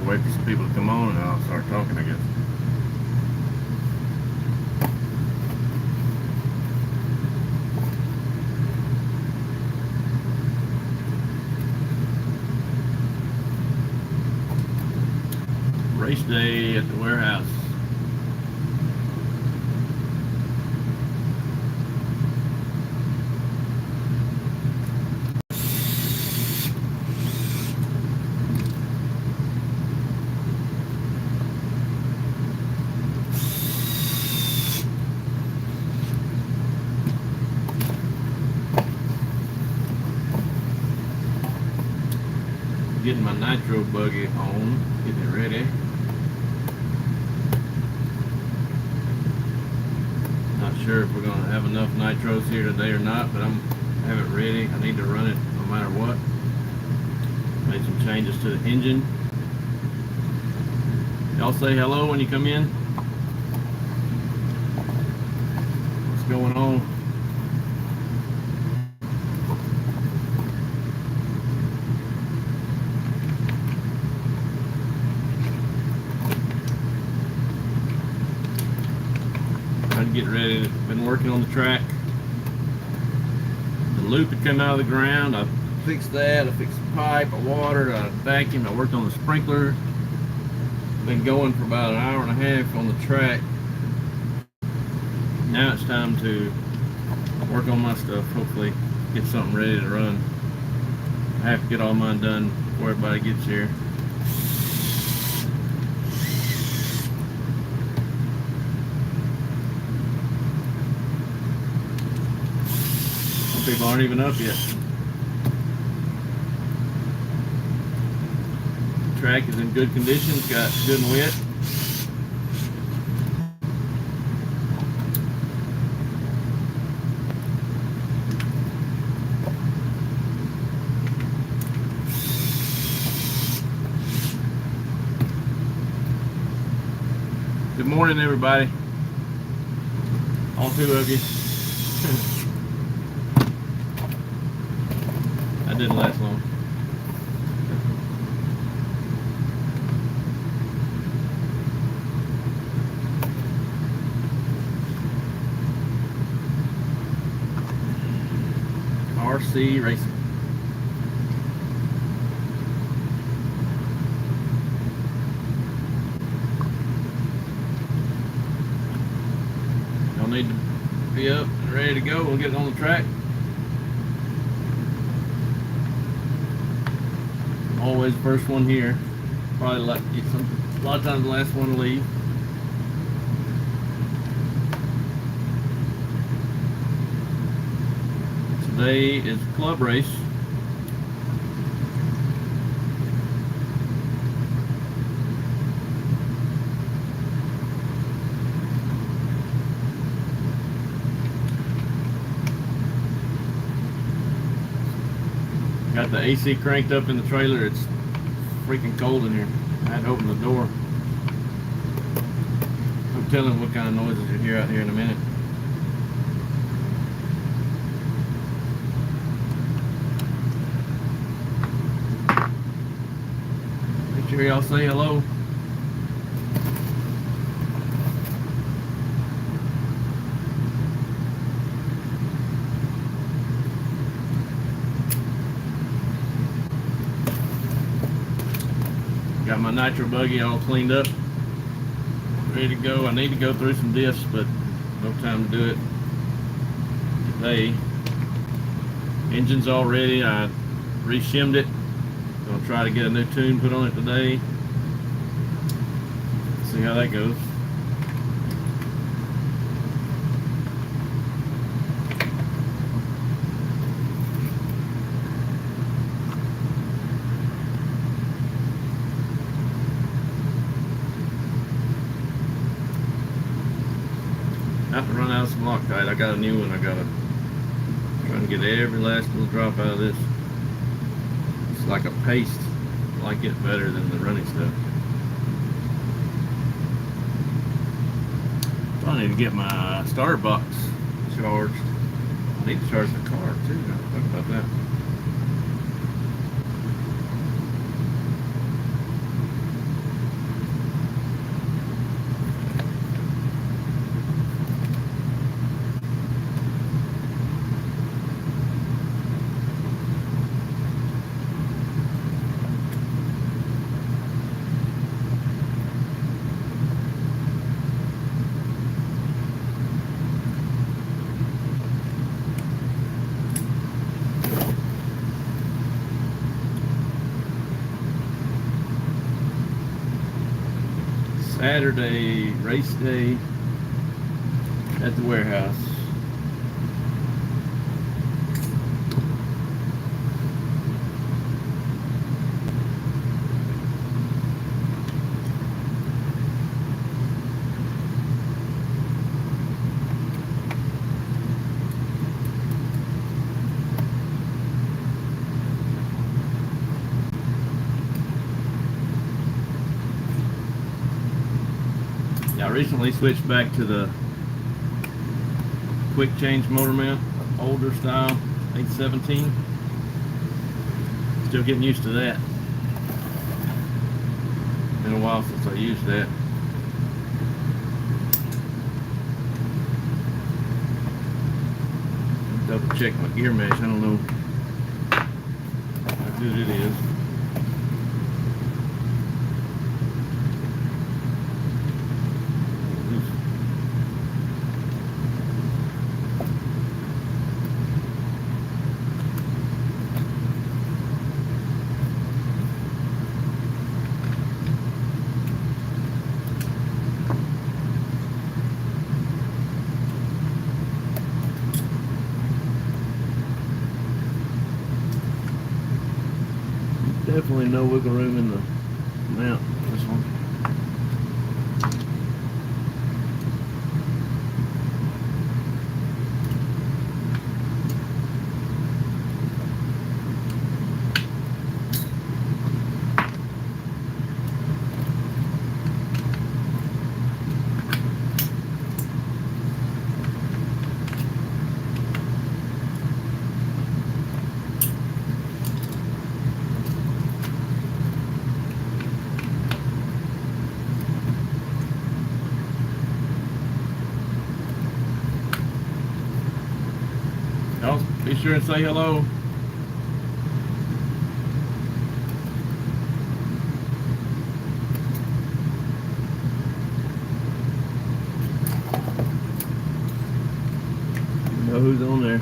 wait for some people to come on and I'll start talking, I guess. Race day at the warehouse. Getting my nitro buggy on, getting it ready. Not sure if we're going to have enough nitros here today or not, but I'm have it ready. I need to run it no matter what. Made some changes to the engine. Y'all say hello when you come in. What's going on? Trying to get ready. Been working on the track. The loop had come out of the ground. I fixed that. I fixed the pipe. I watered. I vacuumed. I worked on the sprinkler. Been going for about an hour and a half on the track. Now it's time to work on my stuff. Hopefully get something ready to run. I have to get all mine done before everybody gets here. People aren't even up yet. The track is in good condition. It's got good and wet. Good morning, everybody. All two of you. Didn't last long. RC Racing. Y'all need to be up and ready to go. We'll get on the track. Always the first one here. Probably a lot of times the last one to leave. Today is a club race. Got the AC cranked up in the trailer. It's freaking cold in here. I had to open the door. I'm telling what kind of noises you hear out here in a minute. Make sure y'all say hello. Got my nitro buggy all cleaned up, ready to go. I need to go through some diffs, but no time to do it today. Engine's all ready. I re-shimmed it. Gonna try to get a new tune put on it today. See how that goes. I have to run out of some Loctite. I got a new one. I gotta try to get every last little drop out of this. It's like a paste. I like it better than the running stuff. So I need to get my starter box charged. I need to charge the car too. I'll talk about that. . Saturday, race day at the warehouse. I recently switched back to the quick change motor mount, older style, 817. Still getting used to that. Been a while since I used that. Double check my gear mesh. I don't know how good it is. Definitely no wiggle room in the mount, this one. Y'all be sure and say hello. You know who's on there.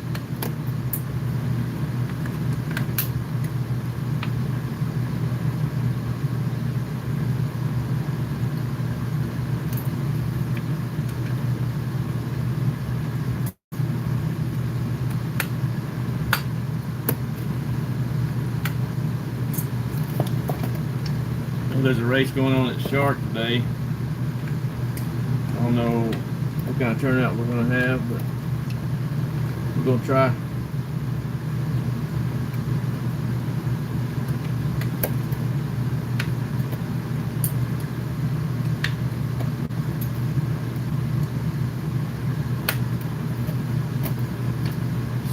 There's a race going on at Shark today. I don't know what kind of turnout we're going to have, but we're going to try.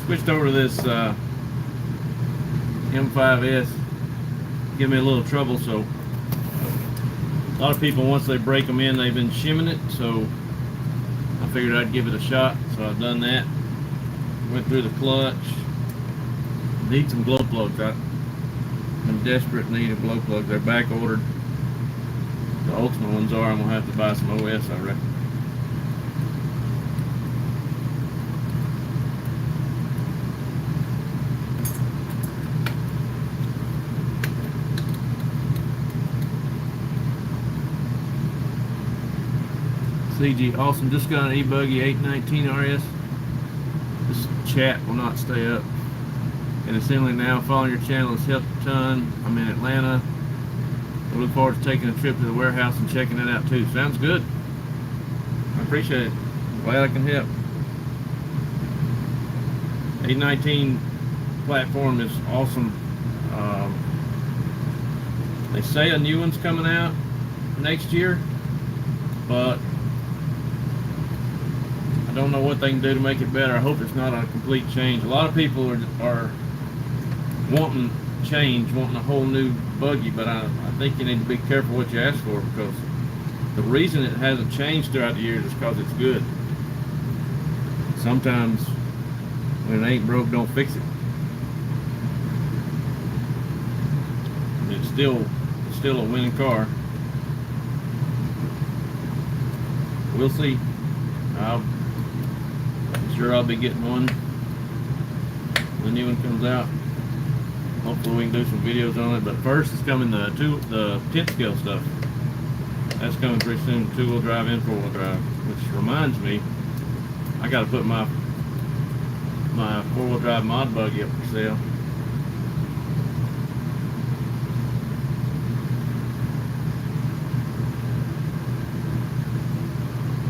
Switched over to this M5S. Give me a little trouble, so a lot of people, once they break them in, they've been shimming it, so I figured I'd give it a shot, so I've done that. Went through the clutch. Need some glow plugs. I'm in desperate need of glow plugs. They're back ordered. The ultimate ones are. I'm gonna have to buy some OS, I reckon. CG, awesome. Just got an e-buggy 819 RS. This chat will not stay up. And assembly now. Following your channel has helped a ton. I'm in Atlanta. I look forward to taking a trip to the warehouse and checking it out too. Sounds good. I appreciate it. Glad I can help. 819 platform is awesome. They say a new one's coming out next year, but I don't know what they can do to make it better. I hope it's not a complete change. A lot of people are wanting change, wanting a whole new buggy, but I think you need to be careful what you ask for, because the reason it hasn't changed throughout the years is because it's good. Sometimes when it ain't broke, don't fix it. It's still a winning car. We'll see. I'm sure I'll be getting one when the new one comes out. Hopefully we can do some videos on it. But first it's coming the 10th scale stuff. That's coming pretty soon, 2-wheel drive and 4-wheel drive. Which reminds me, I got to put my 4-wheel drive mod buggy up for sale.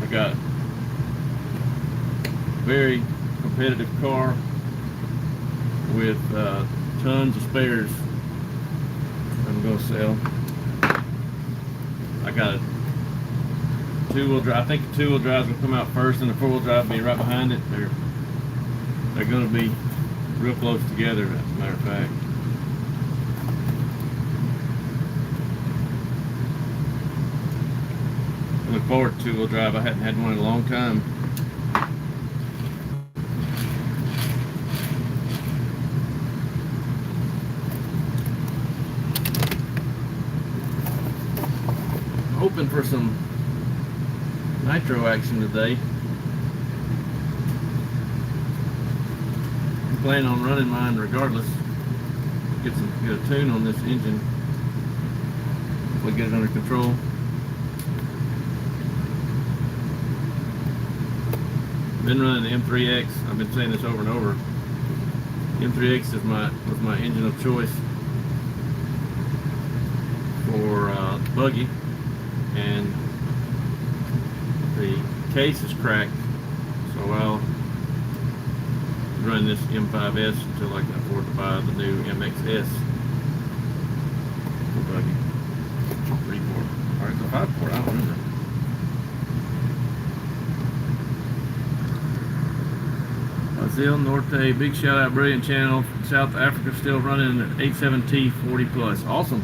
I got a very competitive car with tons of spares I'm going to sell. I got a 2-wheel drive. I think the 2-wheel drive is going to come out first and the 4-wheel drive will be right behind it. They're going to be real close together, as a matter of fact. I look forward to 2-wheel drive. I hadn't had one in a long time. Hoping for some nitro action today. I'm planning on running mine regardless. Get a tune on this engine. If we get it under control. Been running the M3X. I've been saying this over and over. M3X was my engine of choice for buggy. And the case is cracked, so I'll run this M5S until I can afford to buy the new MXS buggy. 3-port, or it's a 5-port, I don't remember. Brazil Norte, big shout out, brilliant channel. South Africa still running an 87T 40 plus, awesome.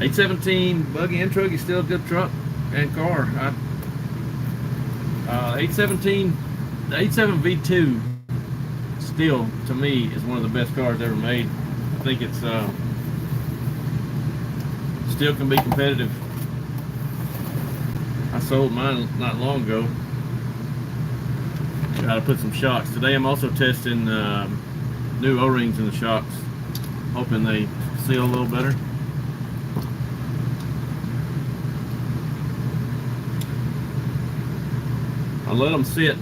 817 buggy and truck is still a good truck and car. 817, the 87 V2 still, to me, is one of the best cars ever made. I think it's still can be competitive. I sold mine not long ago. Got to put some shocks. Today I'm also testing new O-rings in the shocks, hoping they seal a little better. I let them sit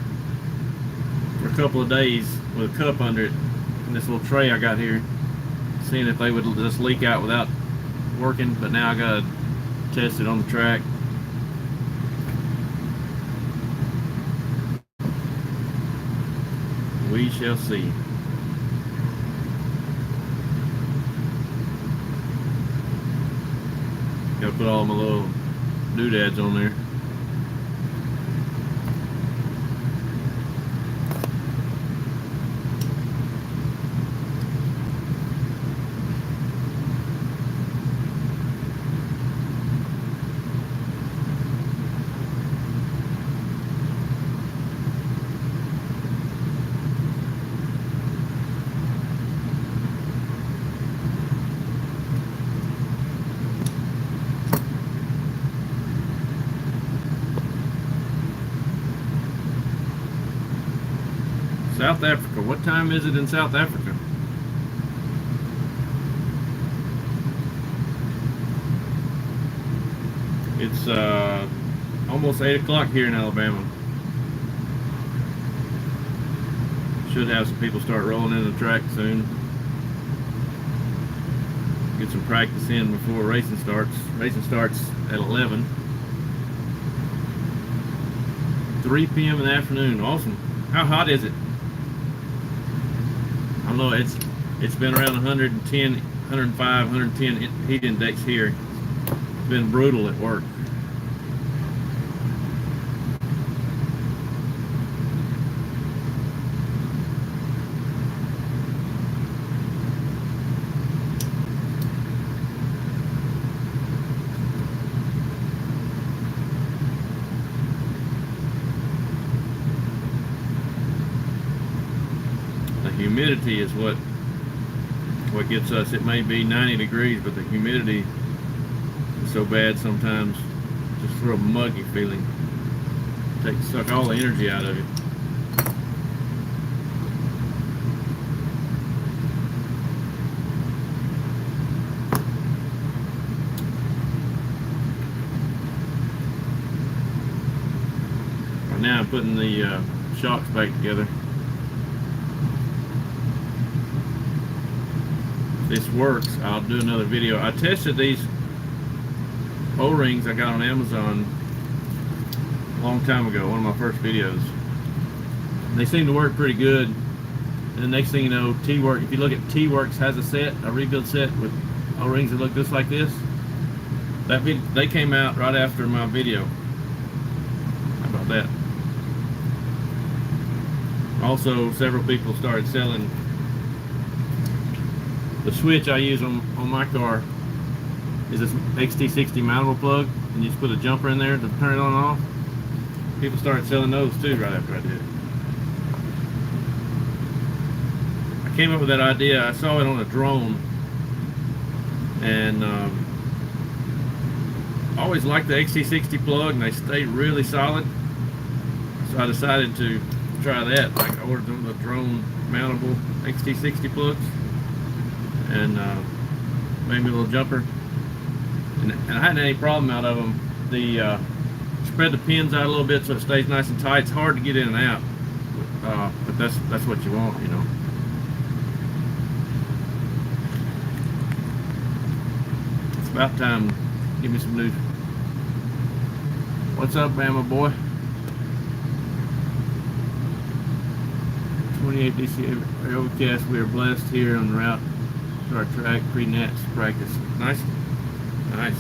for a couple of days with a cup under it in this little tray I got here, seeing if they would just leak out without working, but now I gotta test it on the track. We shall see. Gotta put all my little doodads on there. South Africa. What time is it in South Africa? It's almost 8 o'clock here in Alabama. Should have some people start rolling in the track soon. Get some practice in before racing starts. Racing starts at 11. 3 p.m. in the afternoon. Awesome. How hot is it? I don't know, it's been around 110, 105, 110 heat index here. It's been brutal at work. Humidity is what gets us. It may be 90 degrees, but the humidity is so bad sometimes, just real muggy feeling. Suck all the energy out of you. now I'm putting the shocks back together. If this works, I'll do another video. I tested these O-rings I got on Amazon a long time ago, one of my first videos. They seem to work pretty good. And the next thing you know, T-Work, if you look at T-Works has a rebuild set with O-rings that look just like this. They came out right after my video. How about that? Also, several people started selling the switch I use on my car is this XT60 mountable plug, and you just put a jumper in there to turn it on and off. People started selling those too right after I did it. I came up with that idea. I saw it on a drone, and I always liked the XT60 plug, and they stay really solid. So I decided to try that. Like, I ordered them the drone mountable XT60 plugs, and made me a little jumper. And I hadn't any problem out of them. The spread the pins out a little bit so it stays nice and tight. It's hard to get in and out, but that's what you want, you know. It's about time. Give me some news. What's up, Bama boy? 28 DC overcast. We are blessed here on the route to our track pre-nats practice. Nice. Nice.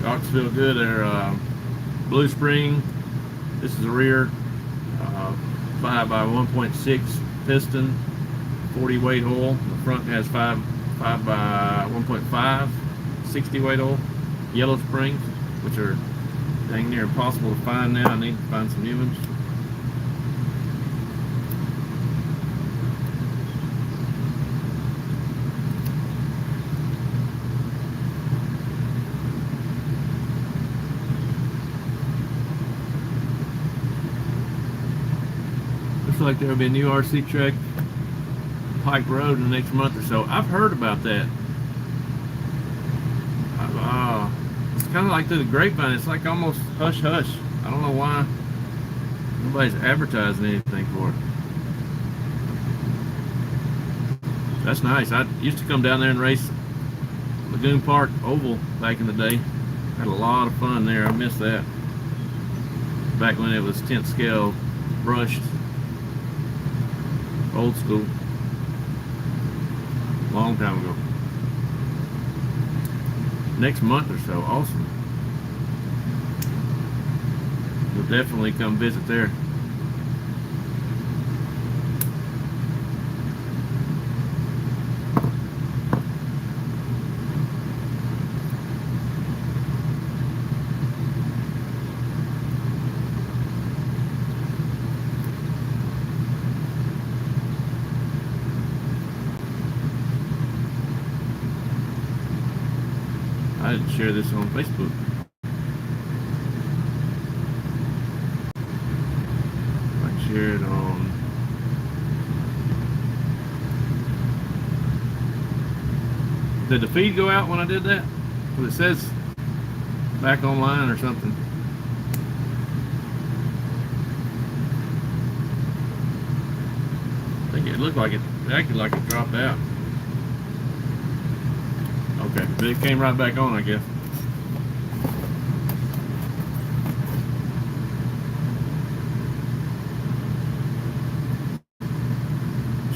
Shocks feel good. They're Blue Spring. This is the rear 5 by 1.6 piston, 40 weight oil. The front has 5 by 1.5, 60 weight oil. Yellow springs, which are dang near impossible to find now. I need to find some new ones. Looks like there will be a new RC track Pike Road in the next month or so. I've heard about that. It's kind of like through the grapevine. It's like almost hush hush. I don't know why nobody's advertising anything for it. That's nice. I used to come down there and race Lagoon Park Oval back in the day. Had a lot of fun there. I miss that. Back when it was 10th scale brushed. Old school. Long time ago. Next month or so. Awesome. We'll definitely come visit there. I didn't share this on Facebook. I shared it on Did the feed go out when I did that? Well, it says back online or something. I think it looked like it acted like it dropped out. Okay, but it came right back on, I guess.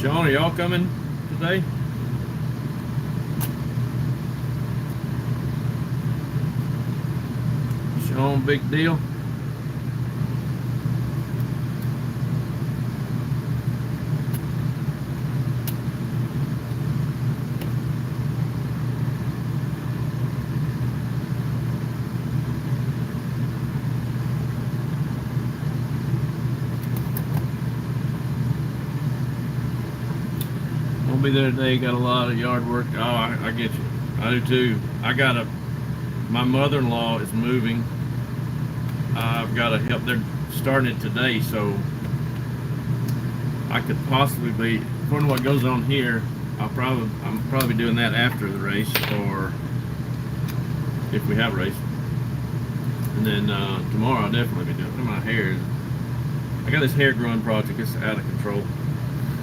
Sean, are y'all coming today? Sean, big deal. Be there today. Got a lot of yard work. Oh, I get you. I do too. My mother-in-law is moving. I've got to help. They're starting it today, so I could possibly be, according to what goes on here, I'm probably doing that after the race, or if we have a race. And then tomorrow I'll definitely be doing it. My hair is, I got this hair growing project. It's out of control.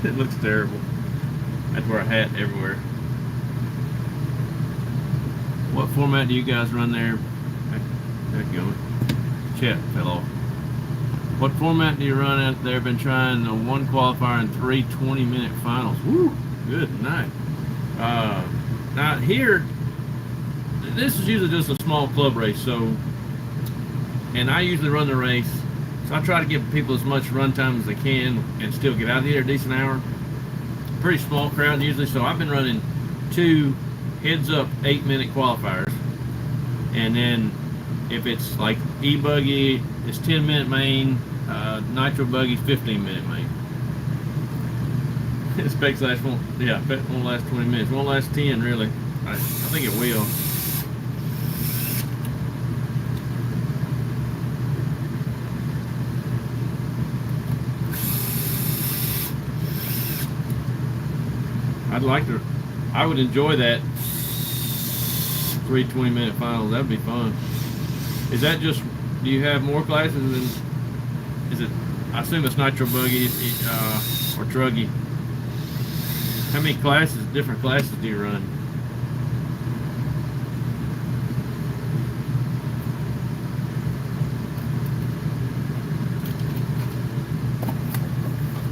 It looks terrible. I have to wear a hat everywhere. What format do you guys run there? There you go. Chat fell off. What format do you run out there? Been trying the 1 qualifier and 3 20-minute finals. Woo! Good night. Now here, this is usually just a small club race, so, and I usually run the race, so I try to give people as much run time as they can and still get out of here a decent hour. Pretty small crowd usually, so I've been running 2 heads-up 8-minute qualifiers, and then if it's like e-buggy, it's 10-minute main, nitro buggy, 15-minute main. Specs last won't last 20 minutes. Won't last 10 really. I think it will. I would enjoy that 3 20-minute finals. That'd be fun. Is that just, do you have more classes than, is it, I assume it's nitro buggy or truggy? How many classes, different classes do you run?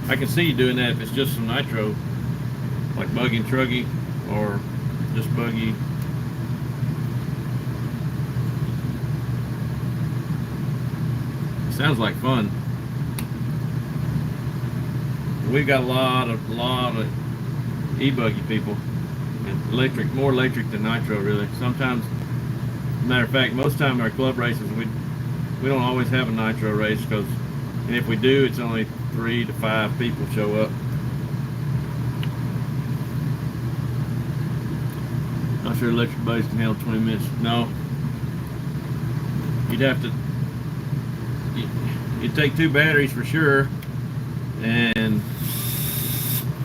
I can see you doing that if it's just some nitro, like buggy and truggy, or just buggy. Sounds like fun. We've got a lot of e-buggy people, and electric, more electric than nitro really. Sometimes, matter of fact, most time our club races we don't always have a nitro race, because, and if we do, it's only 3 to 5 people show up. Not sure electric buggies can handle 20 minutes. No, you'd have to. You'd take 2 batteries for sure, and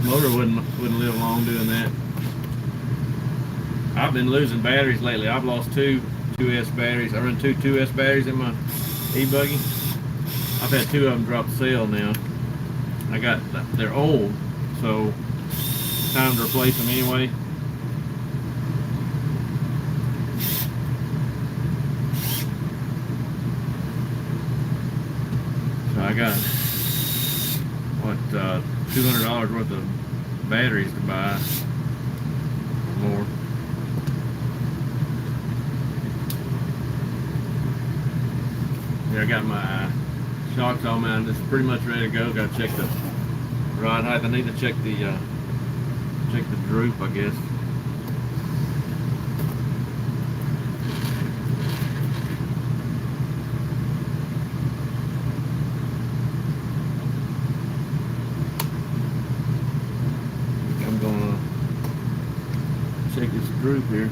motor wouldn't live long doing that. I've been losing batteries lately. I've lost 2 2S batteries. I run 2 2S batteries in my e-buggy. I've had 2 of them drop the cell now. They're old, so time to replace them anyway. So I got, what, $200 worth of batteries to buy, more. Yeah, I got my shocks all mounted. It's pretty much ready to go. Got to check the rod height. I need to check the droop, I guess. I'm gonna check this droop here.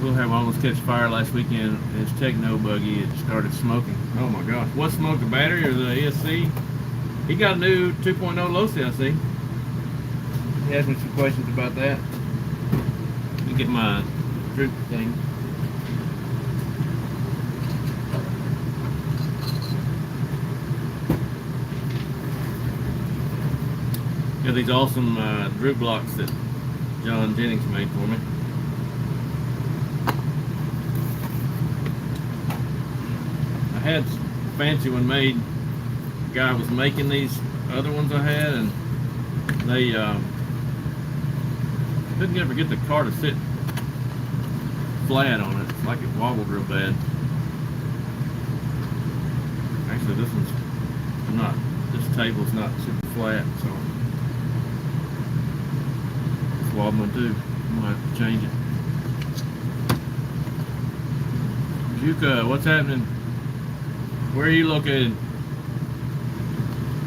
We'll have almost catch fire last weekend. His techno buggy, it started smoking. Oh my gosh. What smoked, the battery or the ESC? He got a new 2.0 low cell, see? He asked me some questions about that. Let me get my droop thing. Got these awesome droop blocks that John Jennings made for me. I had a fancy one made. The guy was making these other ones I had, and they couldn't ever get the car to sit flat on it. It's like it wobbled real bad. Actually, this table's not super flat, so it's wobbling too. I'm gonna have to change it. Juka, what's happening? Where are you located?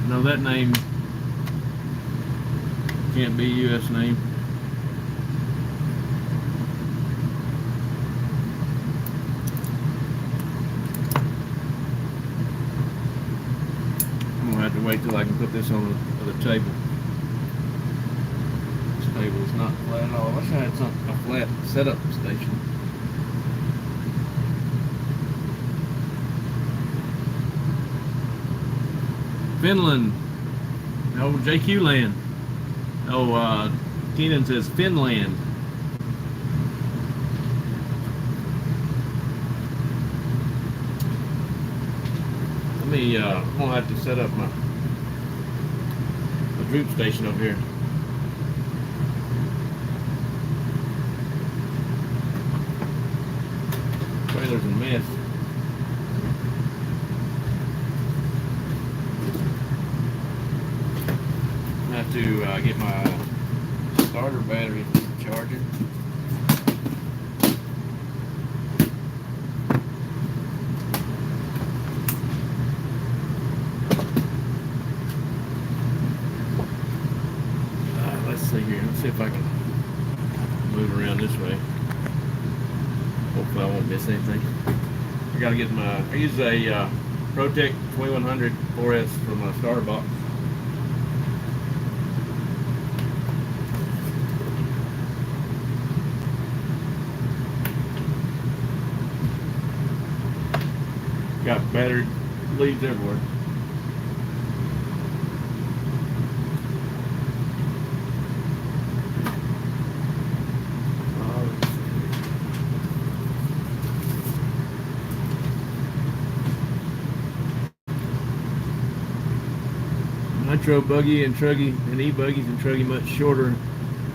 No, that name can't be a U.S. name. till I can put this on the table. This table is not flat at all. I wish I had a flat setup station. Finland. Oh, JQ land. Oh, Keenan says Finland. I'm gonna have to set up my droop station over here. Trailer's a mess. I have to get my starter battery charging. Let's see if I can move around this way. Hopefully I won't miss anything. I gotta get I use a ProTech 2100 4S for my starter box. Got battery leads everywhere. Nitro buggy and truggy and e-buggies and truggy much shorter,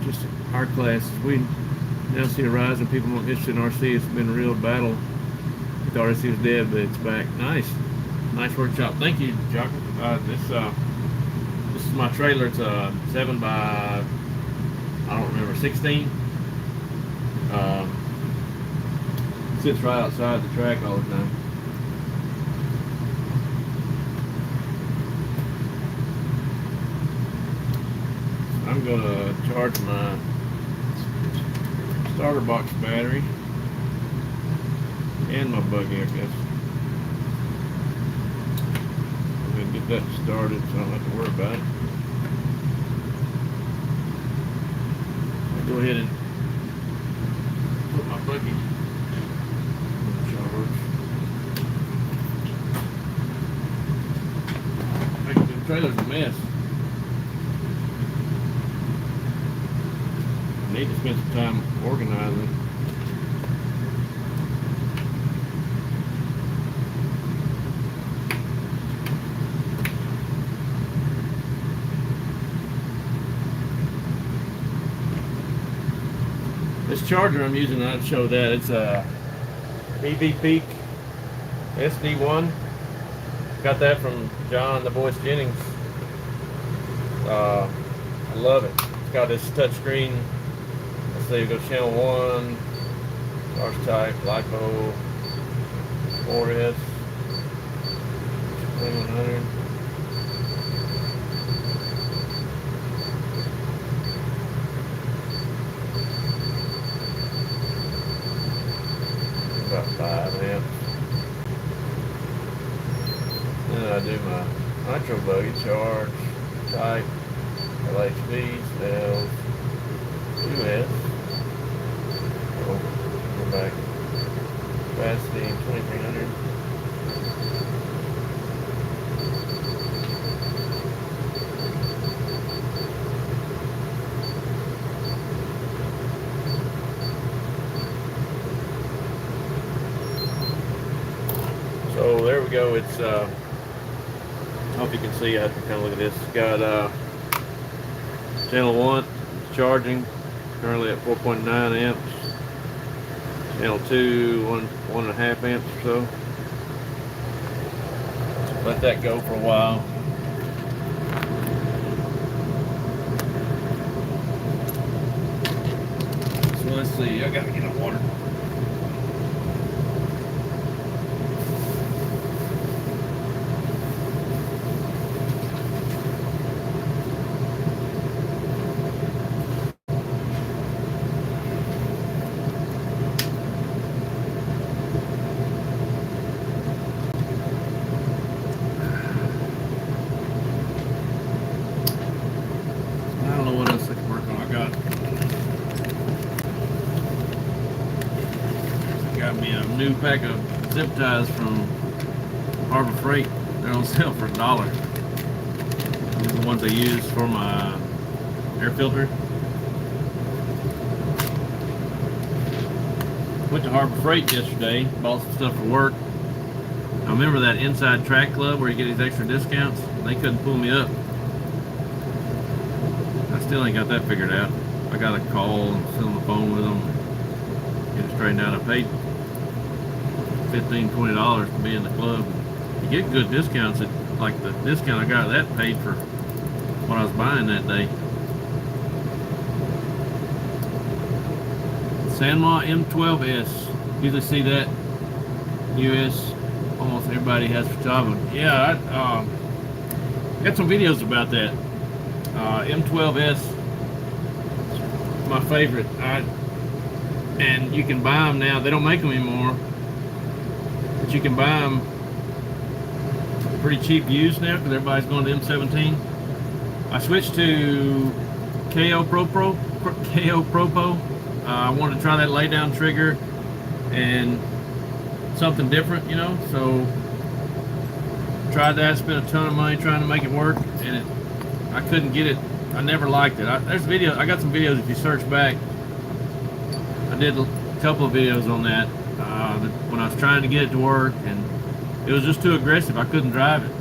just our class. We now see a rise in people interested in RC. It's been a real battle. We thought RC was dead, but it's back. Nice workshop. Thank you, Jock. This is my trailer. It's a 7 by, I don't remember, 16. Sits right outside the track all the time. I'm gonna charge my starter box battery and my buggy, I guess. I'm gonna get that started so I don't have to worry about it. I'll go ahead and put my buggy on charge. The trailer's a mess. Need to spend some time organizing. This charger I'm using, I'll show that. It's a EV Peak SD1. Got that from John the Voice Jennings. I love it. It's got this touch screen. Let's see, go channel 1, charge type, LiPo, 4S, 2100. About 5 amps. Then I do my nitro buggy charge type, LHV, cells, 2S. Go back. Capacity 2300. So there we go. It's I hope you can see. I have to kind of look at this. It's got channel 1 charging, currently at 4.9 amps. Channel 2, 1.5 amps or so. Let that go for a while. So let's see. I gotta get a water. me a new pack of zip ties from Harbor Freight. They're on sale for $1. These are the ones I use for my air filter. Went to Harbor Freight yesterday, bought some stuff for work. I remember that Inside Track Club where you get these extra discounts. They couldn't pull me up. I still ain't got that figured out. I got a call and sit on the phone with them, get it straightened out. I paid $15, $20 to be in the club. You get good discounts. Like the discount I got, that paid for what I was buying that day. Sanma M12S. Usually see that US. Almost everybody has for Java. Yeah, I got some videos about that. M12S, my favorite. And you can buy them now. They don't make them anymore, but you can buy them pretty cheap used now because everybody's going to M17. I switched to KO Pro. I wanted to try that lay down trigger and something different, you know. So tried that, spent a ton of money trying to make it work, and I couldn't get it. I never liked it. There's videos. I got some videos if you search back. I did a couple of videos on that when I was trying to get it to work, and it was just too aggressive. I couldn't drive it.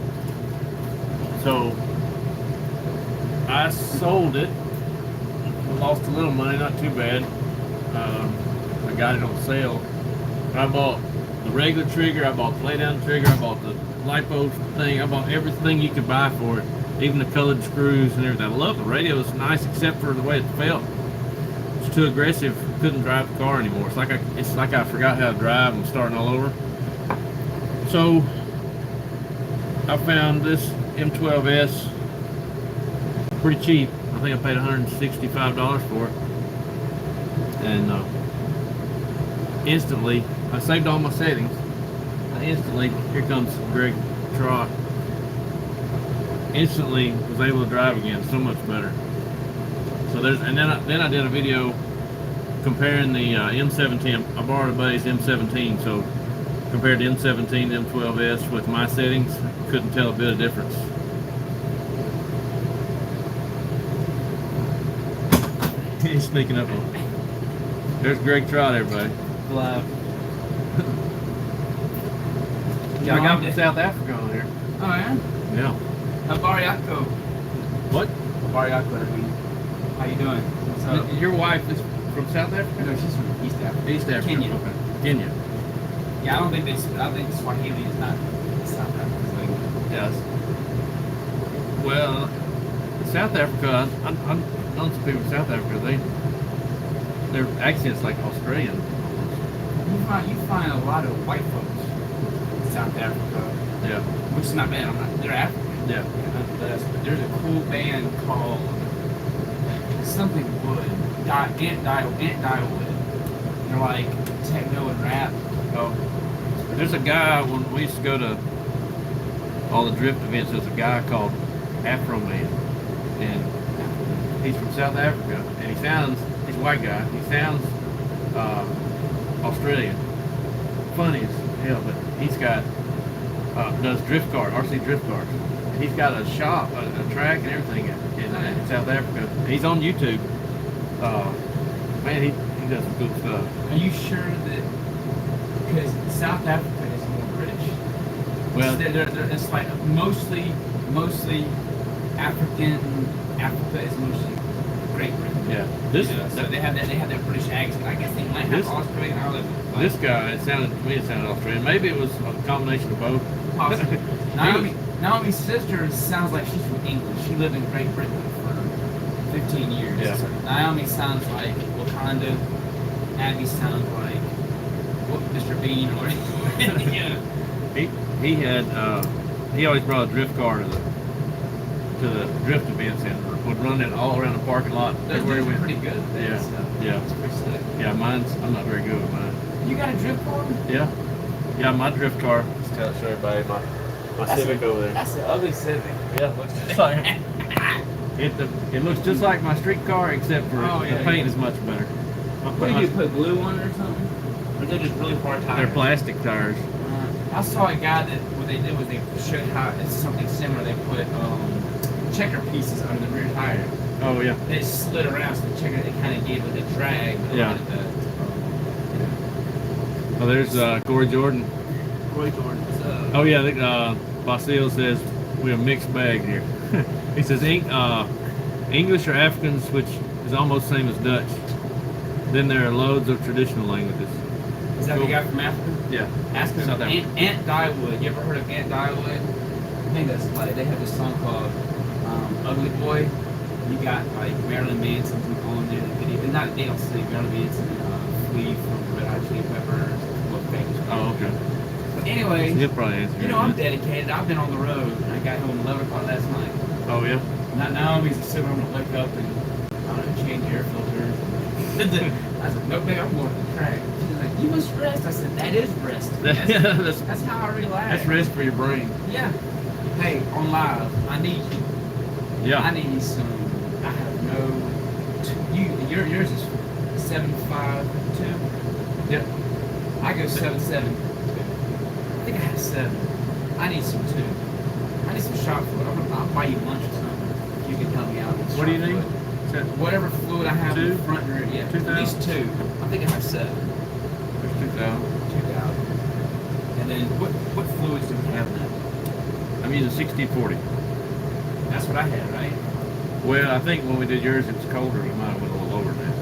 So I sold it. Lost a little money, not too bad. I got it on sale. I bought the regular trigger, I bought the lay down trigger, I bought the lipo thing, I bought everything you could buy for it, even the colored screws and everything. I love the radio. It's nice except for the way it felt. It's too aggressive. Couldn't drive the car anymore. It's like I forgot how to drive. I'm starting all over. So I found this M12S pretty cheap. I think I paid $165 for it, and instantly I saved all my settings. Instantly, here comes Greg Trot. Instantly was able to drive again, so much better. So then I did a video comparing the M17. I borrowed a buddy's M17, so compared to M17 to M12S with my settings, couldn't tell a bit of difference. He's sneaking up on me. There's Greg Trot, everybody. Live. Yeah, I got from South Africa on here. Oh, yeah? Yeah. Abariako. What? Abariako. How you doing? What's up? Your wife is from South Africa? No, she's from East Africa. East Africa. Kenya. Okay. Kenya. Yeah, I think Swahili is not South Africa's language. Yes. Well, South Africa, I've known some people from South Africa. Their accent's like Australian. You find a lot of white folks in South Africa. Yeah. Which is not bad. They're African. Yeah. Nonetheless, but there's a cool band called something Wood. Ant Wood. They're like techno and rap. Oh. There's a guy when we used to go to all the drift events. There's a guy called Afro Man, and he's from South Africa, and he's a white guy. He sounds Australian. Funny as hell, but he's got does drift car, RC drift cars. And he's got a shop, a track, and everything in South Africa. And he's on YouTube. Man, he does some cool stuff. Are you sure that because South Africa is more British? Well, it's like mostly African. Africa is mostly Great Britain. Yeah. So they have that British accent. I guess they might have Australian. This guy, to me it sounded Australian. Maybe it was a combination of both. Possibly. Naomi's sister sounds like she's from England. She lived in Great Britain for 15 years. Yeah. So Naomi sounds like Wakanda. Abby sounds like Mr. Bean or yeah. He always brought a drift car to the drift events and would run it all around the parking lot. Everywhere he went. Pretty good at that. Yeah. So. Yeah. It's pretty sick. Yeah, I'm not very good with mine. You got a drift car? Yeah. Yeah, my drift car. Just kind of show everybody my Civic over there. That's an ugly Civic. Yeah, it looks just like it looks just like my street car, except for the paint is much better. What do you put glue on it or something? Or they're just really hard tires? They're plastic tires. I saw a guy that what they did was they showed how it's something similar. They put checker pieces under the rear tire. Oh yeah. They slid around so the checker it kind of gave it a drag. Yeah. Oh, there's Corey Jordan. Corey Jordan. What's up? Oh yeah, Basile says we have a mixed bag here. He says English or Africans, which is almost the same as Dutch. Then there are loads of traditional languages. Is that the guy from Africa? Yeah. Ask him about Aunt Dyewood. You ever heard of Aunt Dyewood? I think that's like they have this song called Ugly Boy. You got like Marilyn Manson on there in the video. And not they don't sing Marilyn Manson Flea from Red Hot Chili Peppers. Oh, okay. But anyway, he'll probably answer. You know, I'm dedicated. I've been on the road. I got home at 11 o'clock last night. Oh yeah. Now he's sitting home to wake up and I don't know, change air filters. I said, no, babe, I'm going to the track. She's like, you must rest. I said, that is rest. That's how I relax. That's rest for your brain. Yeah. Hey, on live, I need you. Yeah. I need some. I have no. Yours is 7.52. Yep. I go 7.7. I think I have 7. I need some too. I need some shop fluid. I'll buy you lunch or something. If you can help me out with what do you need? Whatever fluid I have in the front and rear. Yeah, 2,000? at least 2. I think I have 7. There's 2,000. 2,000. And then what fluids do we have now? I'm using 1640. That's what I had, right? Well, I think when we did yours, it was colder. We might have went a little lower than that.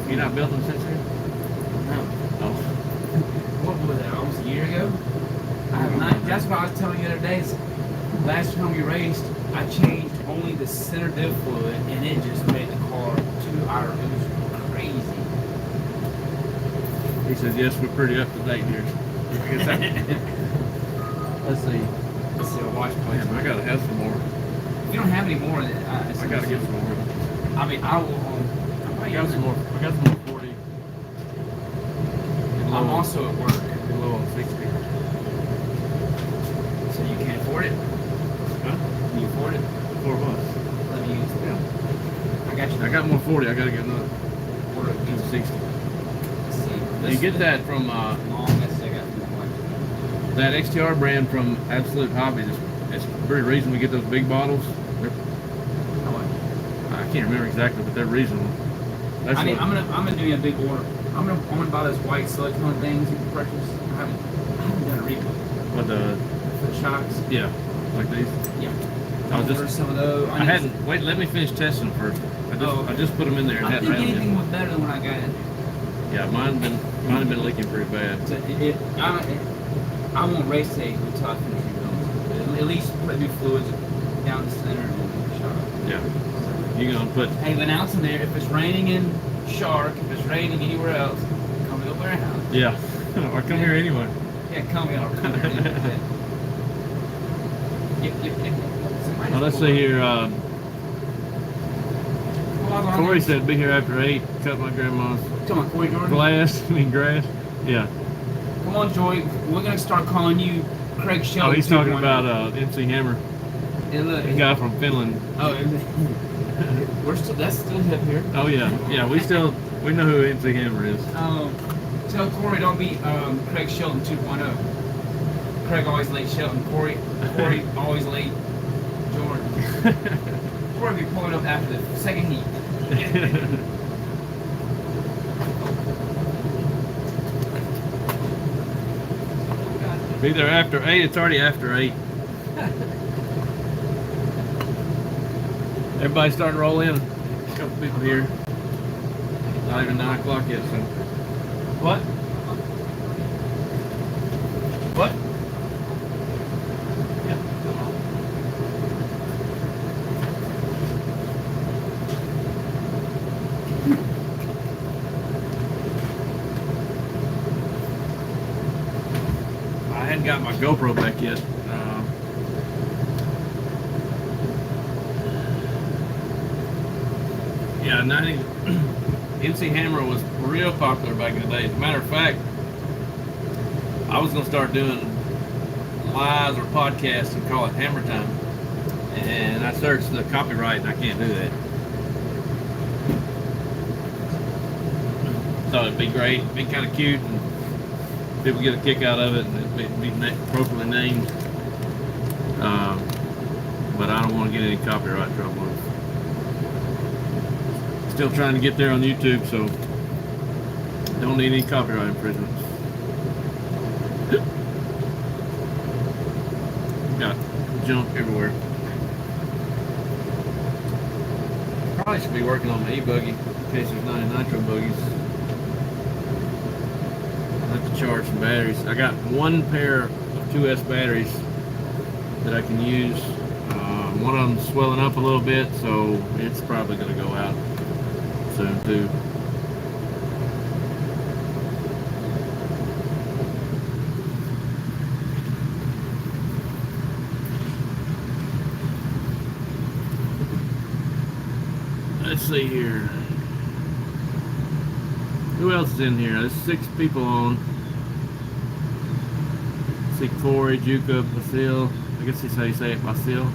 You not built them since then? No. Oh. What was that? Almost a year ago? I have not. That's what I was telling you the other day. Is last time we raced, I changed only the center diff fluid, and it just made the car 2 hours. It was crazy. He says, yes, we're pretty up to date here. Let's see. Let's see a watch place. Man, I gotta have some more. If you don't have any more, then I gotta get some more. I mean, I will. I got some more. I got some more 40. I'm also at work. A little on 60. So you can't afford it? Huh? Can you afford it? 4 bucks. Let me use it. Yeah. I got you. I got more 40. I gotta get another. Order it. Get 60. Let's see. You get that from long message I got from my wife. that XTR brand from Absolute Hobbies. It's pretty reasonable. We get those big bottles. How much? I can't remember exactly, but they're reasonable. That's I'm gonna do you a big order. I'm gonna buy those white silicone things you can purchase. I haven't done a review what the for the shocks. yeah, like these. Yeah. I'll I'll just- order some of those. I hadn't. Wait, let me finish testing first. I just put them in there and I hadn't think ran them anything yet. was better than when I got in. Yeah, mine have been leaking pretty bad. So I won't race tape until I finish rebuilding. At least put new fluids down the center and the shock. Yeah, you're gonna put. Hey, the announce in there. If it's raining in Shark, if it's raining anywhere else, come to the warehouse. Yeah, or come here anyway. Yeah, come here. I'll come here. Yep. Well, let's see here. Corey said, said be here after 8. Cut my grandma's come on, Corey Jordan. grass. Yeah. Come on, Joy. We're going to start calling you Craig Shelton. Oh, he's talking 2.0. about MC Hammer, Yeah, look. the guy from Finland. Oh, that's still hip here. Oh yeah. We know who MC Hammer is. Tell Corey don't be Craig Shelton 2.0. Craig always late Shelton. Corey always late Jordan. Corey be pulling up after the second heat. Be there after 8. It's already after 8. Everybody starting to roll in. A couple people here. Not even 9 o'clock yet, so. What? What? Yeah. I hadn't got my GoPro back yet. Yeah, 90. MC Hammer was real popular back in the day. As a matter of fact, I was going to start doing lives or podcasts and call it Hammer Time. And I searched the copyright and I can't do that. So it'd be great, it'd be kind of cute. And people get a kick out of it and it'd be appropriately named. But I don't want to get any copyright trouble. Still trying to get there on YouTube, so don't need any copyright infringements. Got junk everywhere. Probably should be working on my e-buggy in case there's not any nitro buggies. I have to charge some batteries. I got one pair of 2S batteries that I can use. One of them's swelling up a little bit, so it's probably going to go out soon too. Let's see here. Who else is in here? There's 6 people on. See Corey, Juka, Basil. I guess that's how you say it, Basil.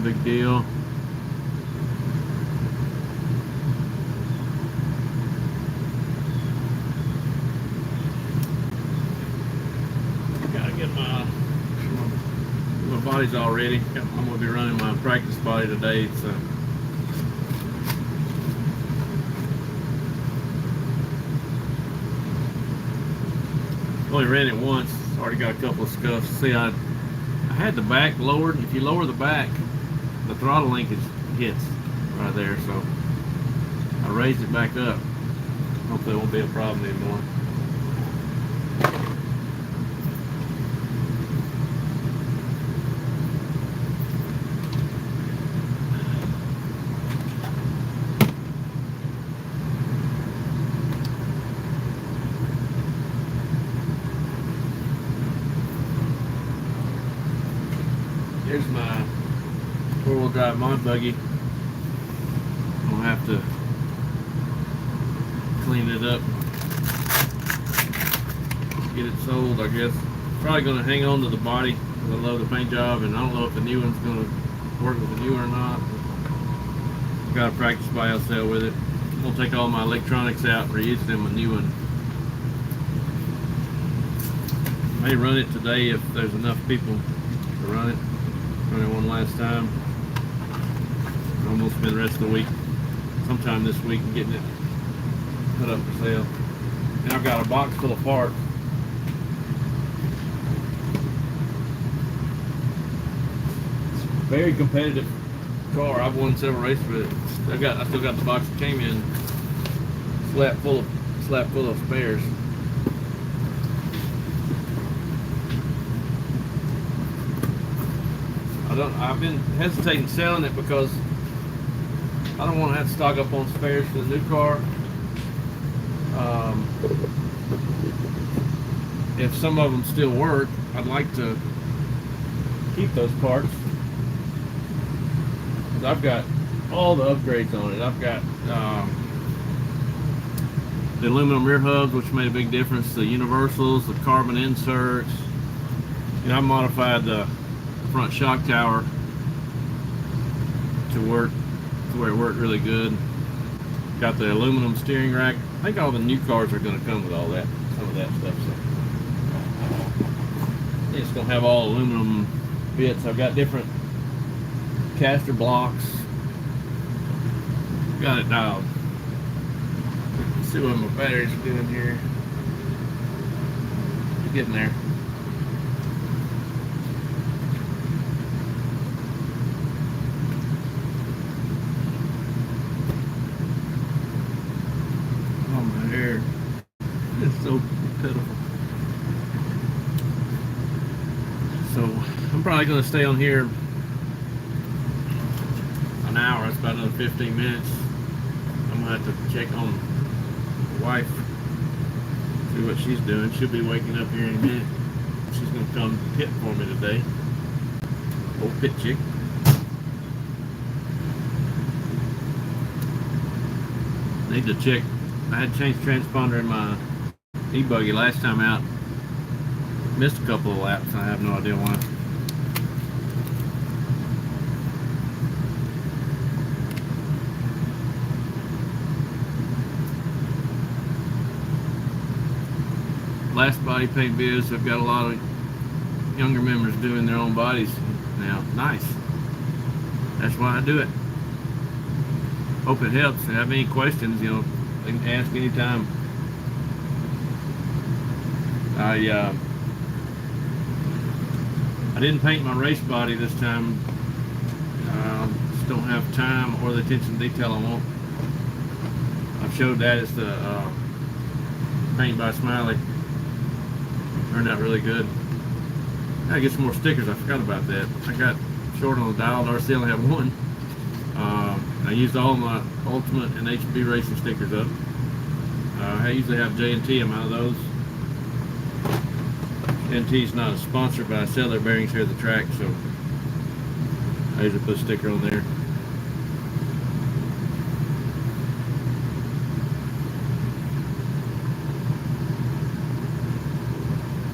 Big deal. Gotta get my body's all ready. I'm gonna be running my practice body today, so only ran it once. Already got a couple of scuffs. See, I had the back lowered. If you lower the back, the throttle linkage hits right there, so I raised it back up. Hopefully it won't be a problem anymore. Here's my four-wheel drive mod buggy. I'm gonna have to clean it up, get it sold, I guess. Probably gonna hang on to the body because I love the paint job, and I don't know if the new one's gonna work with the new one or not. I've got a practice buy I'll sell with it. I'm gonna take all my electronics out and reuse them a new one. May run it today if there's enough people to run it. Run it one last time. Almost spend the rest of the week, sometime this week, and getting it put up for sale. And I've got a box full of parts. It's a very competitive car. I've won several races with it. I still got the box that came in, slap full of spares. I've been hesitating selling it because I don't want to have to stock up on spares for the new car. If some of them still work, I'd like to keep those parts. I've got all the upgrades on it. I've got the aluminum rear hubs, which made a big difference, the universals, the carbon inserts. You know, I modified the front shock tower to where it worked really good. Got the aluminum steering rack. I think all the new cars are going to come with all that, some of that stuff. So it's going to have all aluminum bits. I've got different caster blocks. Got it dialed. Let's see what my batteries are doing here. We're getting there. It's so pitiful. So I'm probably going to stay on here an hour. It's about another 15 minutes. I'm going to have to check on my wife, see what she's doing. She'll be waking up here in a minute. She's going to come pit for me today. Old pit chick. Need to check. I had changed transponder in my e-buggy last time out. Missed a couple of laps. I have no idea why. last body paint biz, I've got a lot of younger members doing their own bodies now. Nice. That's why I do it. Hope it helps. If you have any questions, you know, they can ask anytime. I didn't paint my race body this time. Just don't have time or the attention to detail I want. I've showed that. It's the paint by Smiley. Turned out really good. I gotta get some more stickers. I forgot about that. I got short on the dial. RC only have one. I used all my Ultimate and HB Racing stickers up. I usually have J&T. I'm out of those. J&T is not a sponsor, but I sell their bearings here at the track, so I usually put a sticker on there.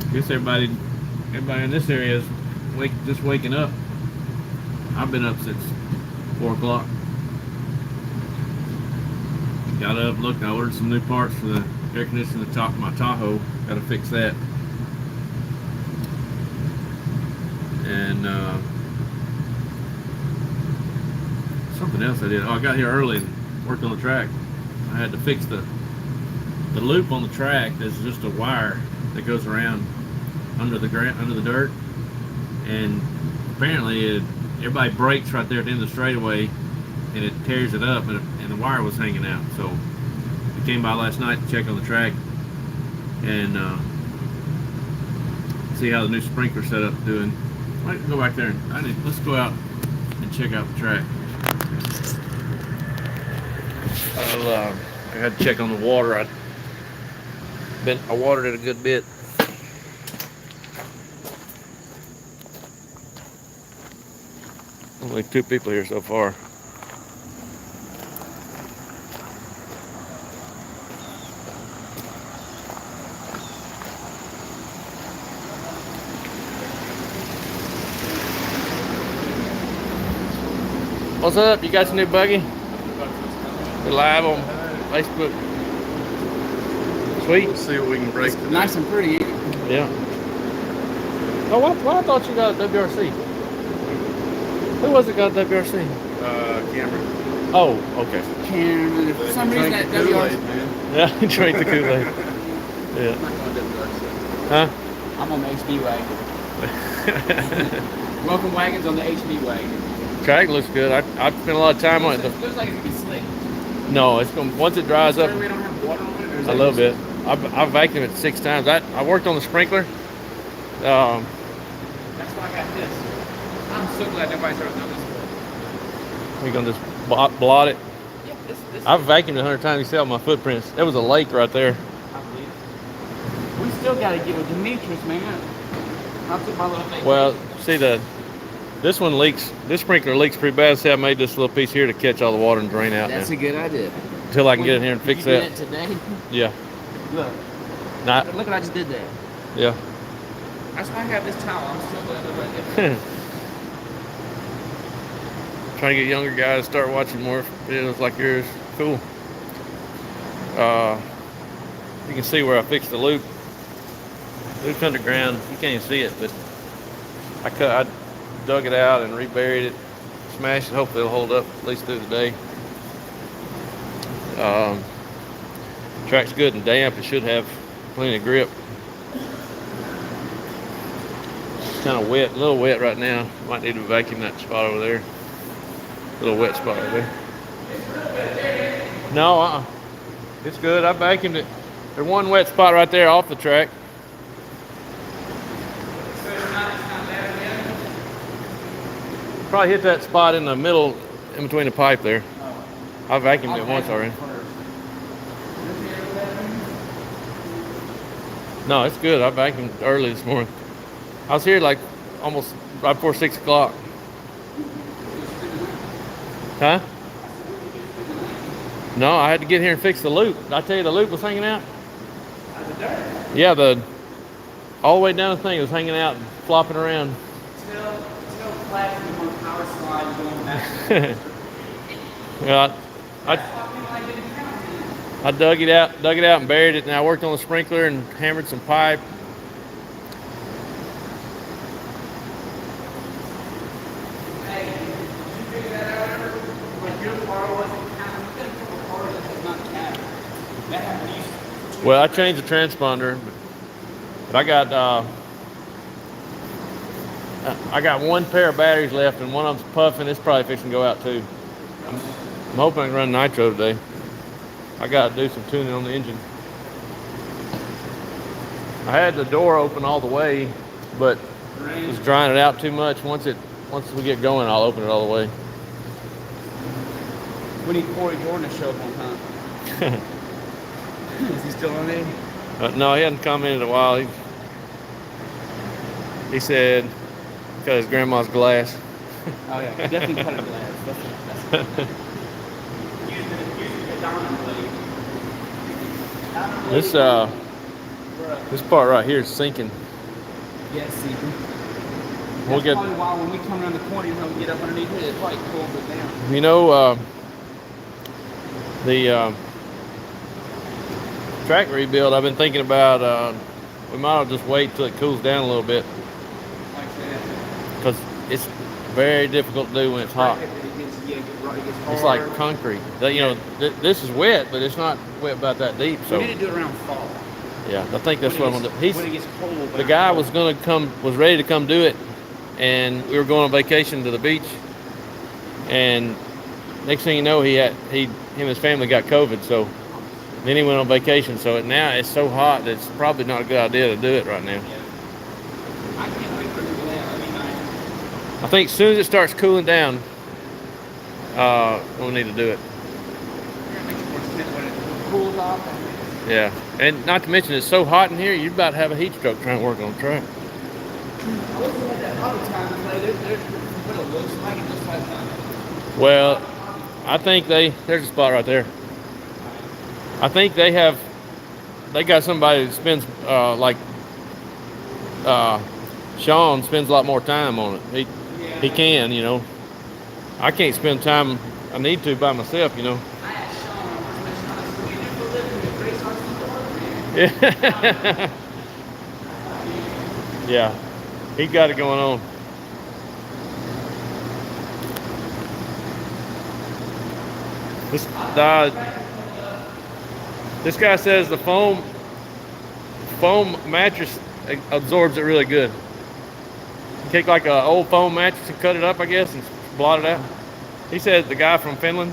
I guess everybody in this area is just waking up. I've been up since 4 o'clock. Got up, looked, I ordered some new parts for the air conditioner in the top of my Tahoe. Got to fix that. And something else I did. Oh, I got here early and worked on the track. I had to fix the loop on the track. There's just a wire that goes around under the dirt, and apparently everybody brakes right there at the end of the straightaway, and it tears it up, and the wire was hanging out. So we came by last night to check on the track and see how the new sprinkler setup's doing. Why don't you go back there and let's go out and check out the track. I had to check on the water. I watered it a good bit. Only 2 people here so far. What's up? You got your new buggy? We're live on Facebook. Sweet. We'll see what we can break today. Nice and pretty. Yeah. Oh, what? I thought you got a WRC. Who was it got a WRC? Cameron. Oh, okay. Cameron. For some reason that Kool-Aid, WRC. man. Yeah, he drank the Kool-Aid. Yeah. I'm not going to WRC. Huh? I'm on the HB wagon. Welcome wagons on the HB wagon. Track looks good. I spent a lot of time on it. It looks like it's going to be slick. No, it's going once it dries up. We don't have water on it? Or is A that little just- bit. I vacuumed it 6 times. I worked on the sprinkler. That's why I got this. I'm so glad nobody's ever done this before. We're gonna just blot it. Yeah, this I've vacuumed 100 times. You see all my footprints. There was a lake right there. I believe. We still got to get with Demetrius, man. I took my little thing. Well, see this one leaks. This sprinkler leaks pretty bad. See, I made this little piece here to catch all the water and drain out That's now. a good idea. Until I can get in here and fix you do that. today? Yeah. Look. Not. Look what I just did there. Yeah. That's why I have this towel. I'm still glad nobody did. Trying to get younger guys to start watching more videos like yours. Cool. You can see where I fixed the loop. Loop's underground. You can't even see it, but I dug it out and reburied it, smashed it. Hopefully it'll hold up at least through the day. Track's good and damp. It should have plenty of grip. It's kind of wet, a little wet right now. Might need to vacuum that spot over there. Little wet spot right there. No, it's good. I vacuumed it. There's one wet spot right there off the track. Probably hit that spot in the middle, in between the pipe there. I vacuumed it once already. No, it's good. I vacuumed early this morning. I was here like almost right before 6 o'clock. Huh? No, I had to get here and fix the loop. Did I tell you the loop was hanging out? Yeah, all the way down the thing was hanging out and flopping around. Still flashing on power slide going back. Yeah, I dug it out and buried it, and I worked on the sprinkler and hammered some pipe. Hey, did you figure that out ever? Like your car wasn't counting. You got a couple cars that does not count. That happened. Well, I changed the transponder, but I got one pair of batteries left, and one of them's puffing. It's probably fixing to go out too. I'm hoping I can run nitro today. I got to do some tuning on the engine. I had the door open all the way, but it was drying it out too much. Once we get going, I'll open it all the way. We need Corey Jordan to show up on time. Is he still on there? No, he hasn't come in a while. He said cut his grandma's glass. Oh yeah, definitely cut a glass. That's This part right here is sinking. Yeah, see. We'll get. Probably why when we come around the corner, you know, we get up underneath it, it probably pulls it down. You know, the track rebuild. I've been thinking about. We might as well just wait till it cools down a little bit, Like that. because it's very difficult to do when it's hot. It's like concrete. You know, this is wet, but it's not wet about that deep. So we need to do it around fall. yeah, I think that's what I'm gonna do. When it gets cold. The guy was ready to come do it, and we were going on vacation to the beach. And next thing you know, him and his family got COVID. So then he went on vacation. So now it's so hot that it's probably not a good idea to do it right now. I can't wait for it to go down. I think as soon as it starts cooling down, we'll need to do it. When it cools off. Yeah, and not to mention it's so hot in here, you're about to have a heat stroke trying to work on the track. I wish we had that other time to play. What it looks like, it looks like that. Well, I think there's a spot right there. I think they got somebody that spends Sean spends a lot more time on it. He can, you know. I can't spend time I need to by myself, you know. I asked Sean, we never lived in the race on the Yeah. Yeah. He got it going on. This guy says the foam mattress absorbs it really good. You take like an old foam mattress and cut it up, I guess, and blot it out. He said, the guy from Finland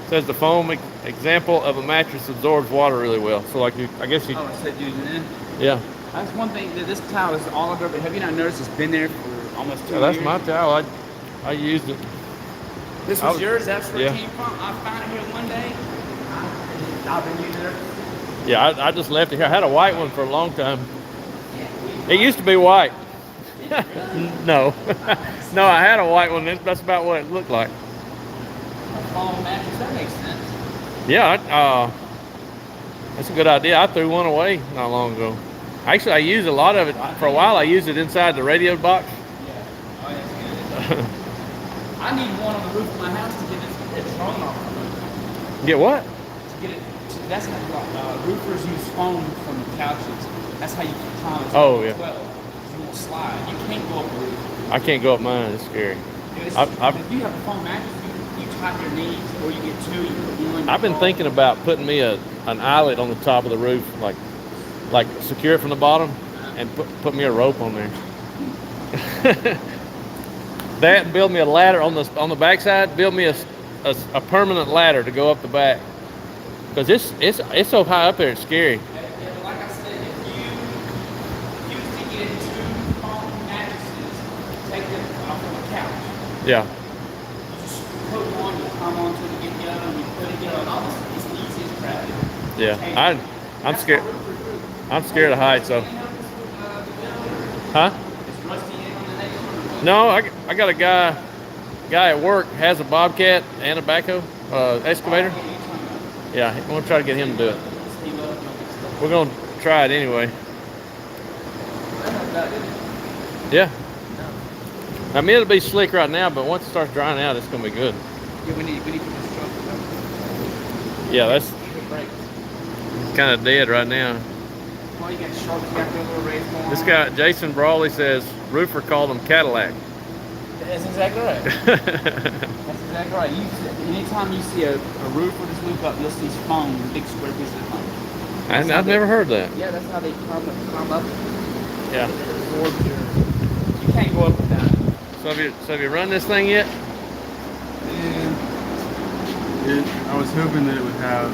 says the foam example of a mattress absorbs water really well. So like I guess you. Oh, it said using it. Yeah. That's one thing. This towel is all over. Have you not noticed it's been there for almost 2 years? That's my towel. I used it. This was yours? That's where yeah. it came from? I found it here one day. I've been using it. Yeah, I just left it here. I had a white one for a long time. It used to be white. No. No, I had a white one. That's about what it looked like. Foam mattress, that makes sense. Yeah, that's a good idea. I threw one away not long ago. Actually, I used a lot of it. For a while, I used it inside the radio box. Yeah. Oh, that's good. I need one on the roof of my house to get it thrown off. Get what? To get it. That's how roofers use foam from the couches. That's how you keep time. Oh, yeah. 12. You won't slide. You can't go up the roof. I can't go up mine. It's scary. If you have a foam mattress, you tie your knees, or you get two. I've been thinking about putting me an eyelet on the top of the roof, like secure it from the bottom, and put me a rope on there. That and build me a ladder on the backside. Build me a permanent ladder to go up the back, because it's so high up there. It's scary. Like I said, if you to get two foam mattresses, take them off of the couch. Yeah. You just put one, you come onto it, get the other, and you put it together. It's the easiest crap. Yeah. I'm scared. I'm scared of heights, so. Huh? No, I got a guy at work has a Bobcat and a backhoe excavator. Yeah, I'm gonna try to get him to do it. We're gonna try it anyway. Yeah. I mean, it'll be slick right now, but once it starts drying out, it's gonna be good. Yeah, we need to construct. Yeah, brakes. It's kind of dead right now. Well, you got short, you got the little race going This on. guy, Jason Brawley, says roofer called him Cadillac. That's exactly right. That's exactly right. Anytime you see a roof with this loop up, you'll see foam, big square pieces of foam. I've never heard that. Yeah, that's how they climb up. Yeah. It absorbs you can't go up and down. So have you run this thing yet? I was hoping that it would have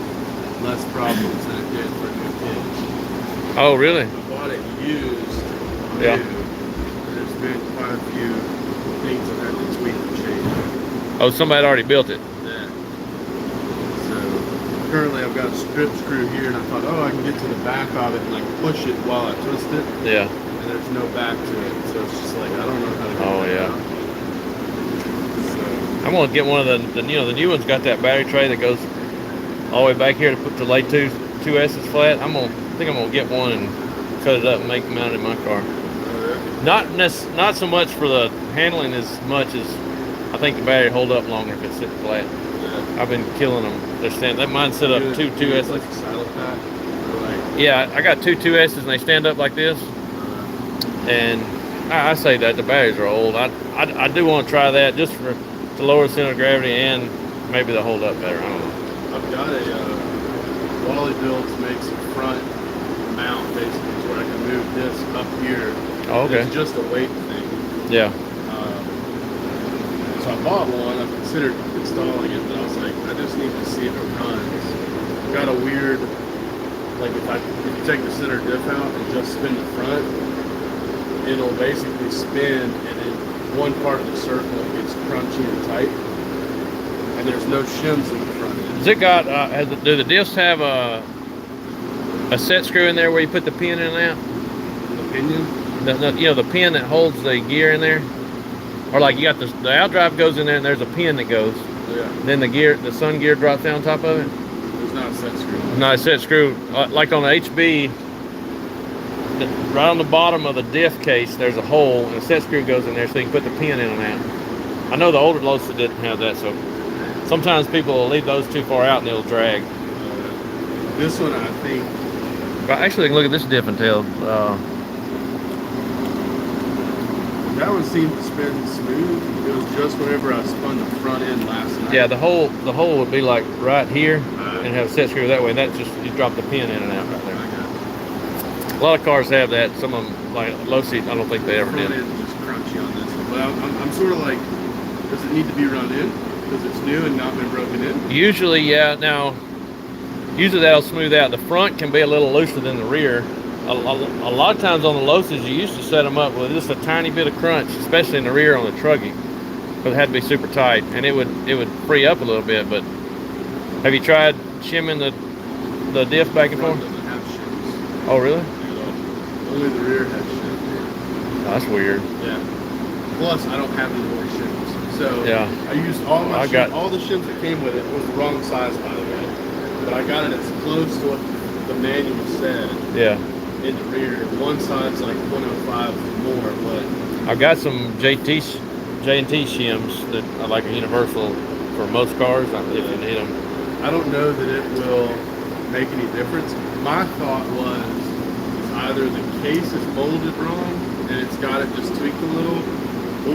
less problems than it did for a new kid. Oh, really? I bought it used. Yeah. New. There's been quite a few things I've had to tweak and change. Oh, somebody already built it. Yeah. So currently I've got a strip screw here, and I thought, oh, I can get to the back of it and like push it while I twist it. Yeah. And there's no back to it, so it's just like I don't know how to get Oh, that yeah. out. So I'm gonna get one of the the new one's got that battery tray that goes all the way back here to put to lay two S's flat. I think I'm gonna get one and cut it up and make them mount in my car. Not so much for the handling as much as I think the battery hold up longer if it's sitting flat. yeah. I've been killing them. They're standing. That mine set up two S's. Like a silent pack, or like Yeah, I got two S's and they stand up like this. And I say that the batteries are old. I do want to try that just to lower the center of gravity and maybe they'll hold up better. I don't know. I've got a Wally Builds makes a front mount basically where I can move this up here. Oh, okay. It's just a weight thing. Yeah. So I bought one. I considered installing it, but I was like, I just need to see if it runs. I've got a weird, like if you take the center diff out and just spin the front, it'll basically spin and then one part of the circle gets crunchy and tight, and there's no shims in the front end. Has it got? Do the diffs have a set screw in there where you put the pin in and out? The pinion? You know, the pin that holds the gear in there, or like you got the outdrive goes in there and there's a pin that goes. Yeah. Then the sun gear drops down on top of it. There's not a set screw. Not a set screw. Like on the HB, right on the bottom of the diff case, there's a hole and a set screw goes in there so you can put the pin in and out. I know the older Lotus didn't have that, so sometimes people will leave those too far out and it'll drag. This one, I think. But actually, you can look at this diff and tell. That one seemed to spin smooth. It was just whenever I spun the front end last night. Yeah, the hole would be like right here and have a set screw that way. And that's just, you drop the pin in and out right there. A lot of cars have that. Some of them, like Lotus, I don't think they ever Front did. end is just crunchy on this one. But I'm sort of like, does it need to be run in? Because it's new and not been broken in? Usually, yeah. Now, usually that'll smooth out. The front can be a little looser than the rear. A lot of times on the Lotus, you used to set them up with just a tiny bit of crunch, especially in the rear on the truggy, but it had to be super tight, and it would free up a little bit. But have you tried shimming the diff back and Front forth? doesn't have shims Oh, really? at all. Only the rear has shims. Oh, that's weird. Yeah. Plus, I don't have any more shims. So Yeah. I used all my I got- all the shims that came with it. It was the wrong size, by the way. But I got it as close to what the manual said. Yeah. In the rear, one side's like 105 more, but I've got some J&T shims that are like a universal for most cars if you need them. I don't know that it will make any difference. My thought was either the case is molded wrong and it's got it just tweaked a little,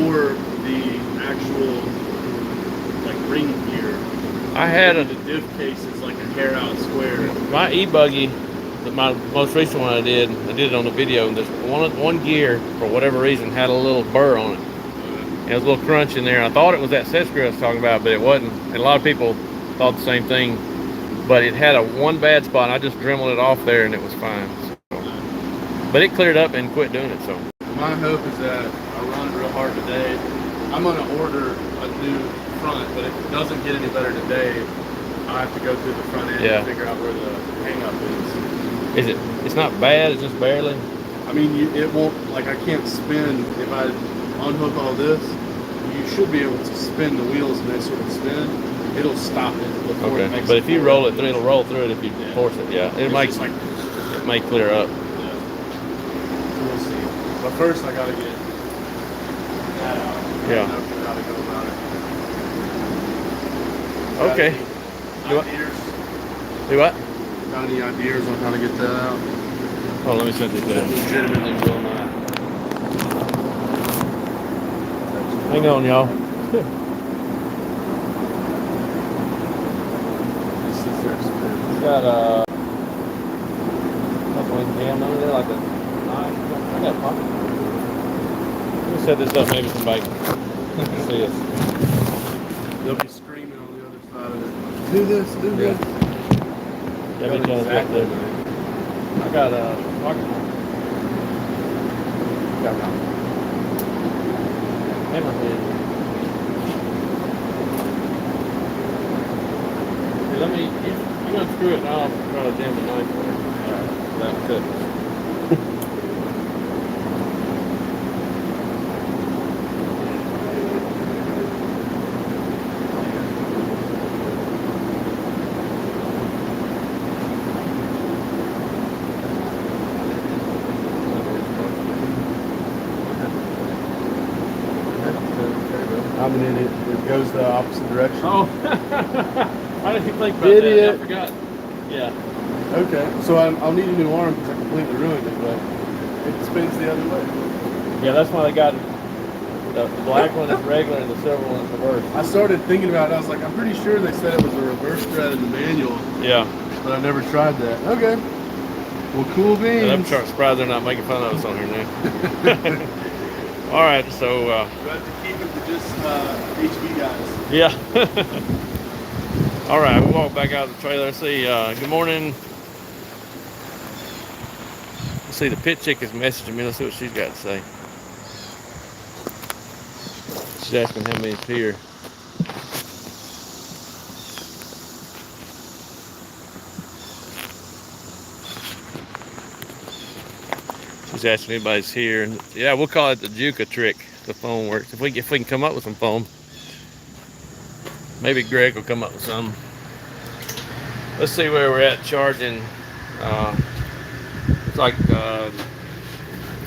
or the actual like ring gear. I had Maybe the diff case is like a hair out square. my e-buggy, my most recent one I did it on the video, and there's one gear, for whatever reason, had a little burr on it. And it was a little crunch in there. I thought it was that set screw I was talking about, but it wasn't. And a lot of people thought the same thing. But it had one bad spot, and I just dremeled it off there, and it was fine. So. But it cleared up and quit doing it, so. My hope is that I run real hard today. I'm going to order a new front, but if it doesn't get any better today, I have to go through the front end Yeah. and figure out where the hang-up is. It's not bad, it's just barely. I mean, it won't, like I can't spin, if I unhook all this, you should be able to spin the wheels and they sort of spin. It'll stop it before it Okay, makes but if you forward. roll it through, it'll roll through it if you Yeah. force it, yeah. It's just like, It may clear up. yeah. So we'll see. But first I gotta get that out. Yeah. I don't know how to go about it. Okay. Do Do what? Got any ideas on how to get that out? Oh, let me set this down. Legitimately will not. Hang on, y'all. This is their spin. Got couple of jam under there, like a knife. I got a pocket. Let me set this up. Maybe somebody can see us. They'll be screaming on the other side of it. Do this, do this. Yeah, me tell us what to do. I got a pocket. Got a hammerhead. Hey, let me. You gonna screw it, and I'll try to jam the knife for it. That's good. I'm an idiot. It goes the opposite direction. Oh, why didn't you think about Idiot. that? I forgot. Yeah. Okay. So I'll need a new arm because I completely ruined it, but it spins the other way. Yeah, that's why they got the black one is regular and the silver one is reverse. I started thinking about it. I was like, I'm pretty sure they said it was a reverse thread in the manual, Yeah. but I never tried that. Okay. Well, cool beans. And I'm surprised they're not making fun of us on here now. All right, so You have to keep it to just HV guys. yeah. All right, we walk back out of the trailer. See, good morning. Let's see, the pit chick is messaging me. Let's see what she's got to say. She's asking how many's here. She's asking if anybody's here. And yeah, we'll call it the Juca trick. The phone works. If we can come up with some foam, maybe Greg will come up with some. Let's see where we're at charging. It's like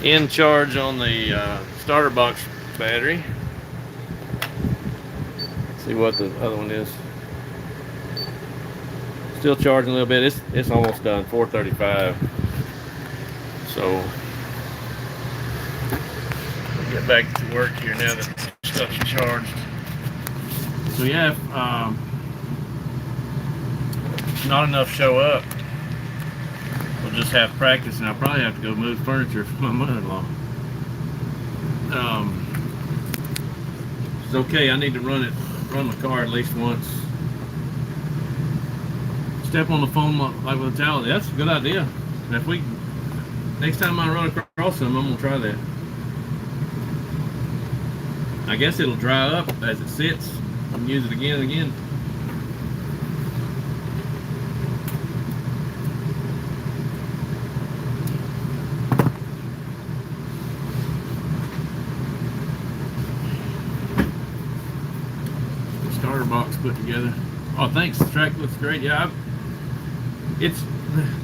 in charge on the starter box battery. Let's see what the other one is. Still charging a little bit. It's almost done. 4:35. So we'll get back to work here now that stuff's charged. So yeah, if not enough show up, we'll just have practice, and I'll probably have to go move furniture for my mother-in-law. It's okay. I need to run the car at least once. Step on the foam like with a towel. That's a good idea. And if we next time I run across them, I'm gonna try that. I guess it'll dry up as it sits and use it again and again. Starter box put together. Oh, thanks. The track looks great. Yeah,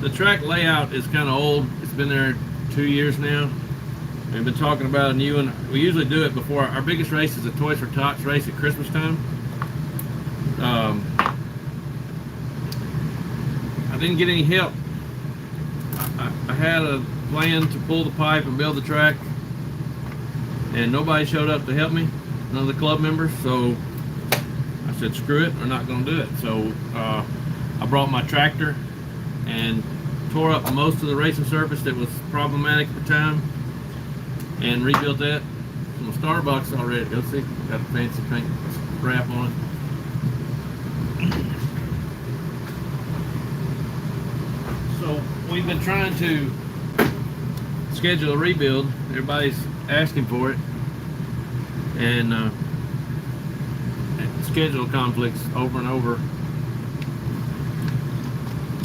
the track layout is kind of old. It's been there 2 years now. We've been talking about a new one. We usually do it before our biggest race is a Toys for Tots race at Christmas time. I didn't get any help. I had a plan to pull the pipe and build the track, and nobody showed up to help me. None of the club members. So I said, screw it, we're not going to do it. So I brought my tractor and tore up most of the racing surface that was problematic at the time and rebuilt that. So my starter box is all ready to go. See, got a fancy paint wrap on it. So we've been trying to schedule a rebuild. Everybody's asking for it, and schedule conflicts over and over.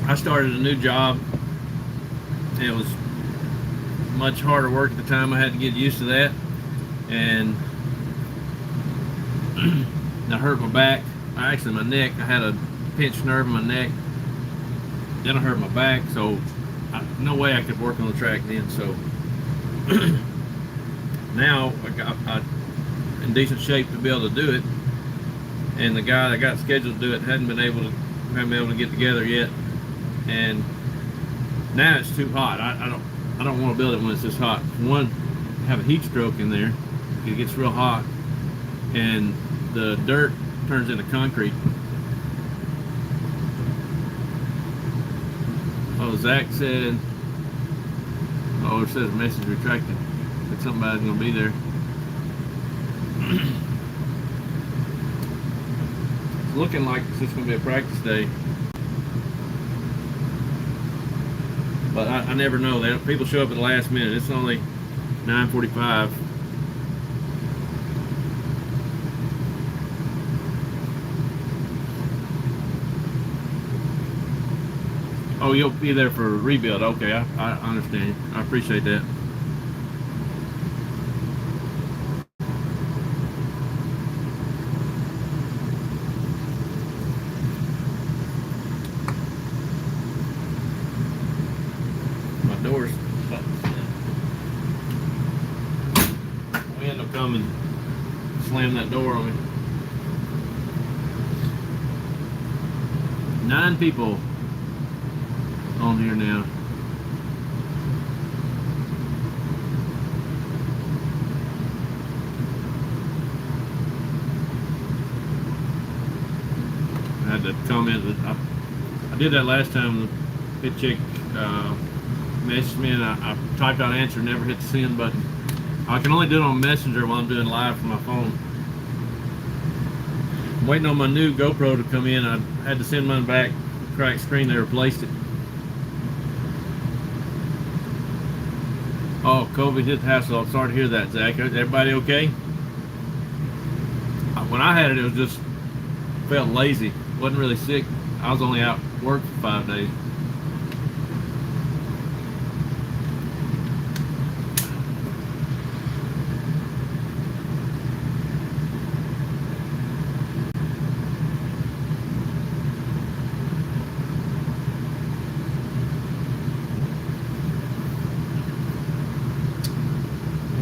I started a new job, and it was much harder work at the time. I had to get used to that, and I hurt my back. Actually, my neck. I had a pinched nerve in my neck. Then I hurt my back, so no way I could work on the track then. So now I'm in decent shape to be able to do it. And the guy that got scheduled to do it hadn't been able to get together yet. and now it's too hot. I don't want to build it when it's this hot. One, have a heat stroke in there. It gets real hot, and the dirt turns into concrete. Oh, Zach said, oh, it says message retracted. That somebody's gonna be there. It's looking like it's just gonna be a practice day, but I never know. People show up at the last minute. It's only 9:45. Oh, you'll be there for a rebuild. Okay, I understand. I appreciate that. My door's wind will come and slam that door on me. 9 people on here now. I had to comment that I did that last time. The pit chick messaged me and I typed out answer, never hit the send button. I can only do it on Messenger while I'm doing live from my phone. I'm waiting on my new GoPro to come in. I had to send mine back. Cracked screen, they replaced it. Oh, COVID hit the house. I'm sorry to hear that, Zach. Everybody okay? When I had it, it was just felt lazy. Wasn't really sick. I was only out work for 5 days.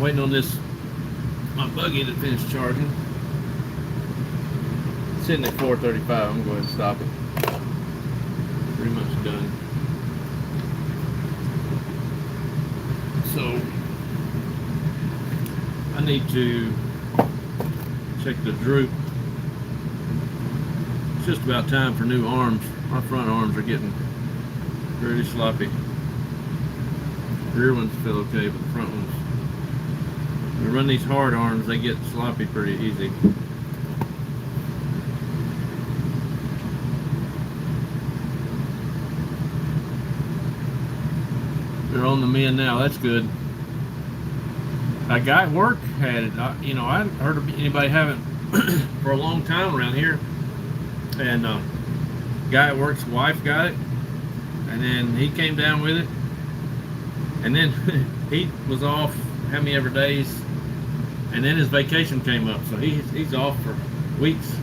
Waiting on my buggy to finish charging. It's sitting at 4:35. I'm going to go ahead and stop it. Pretty much done. So I need to check the droop. It's just about time for new arms. My front arms are getting pretty sloppy. The rear ones feel okay, but the front ones. When we run these hard arms, they get sloppy pretty easy. They're on the mend now. That's good. A guy at work had it. I hadn't heard of anybody having for a long time around here. And guy at work's wife got it, and then he came down with it, and then he was off how many ever days. And then his vacation came up, so he's off for weeks.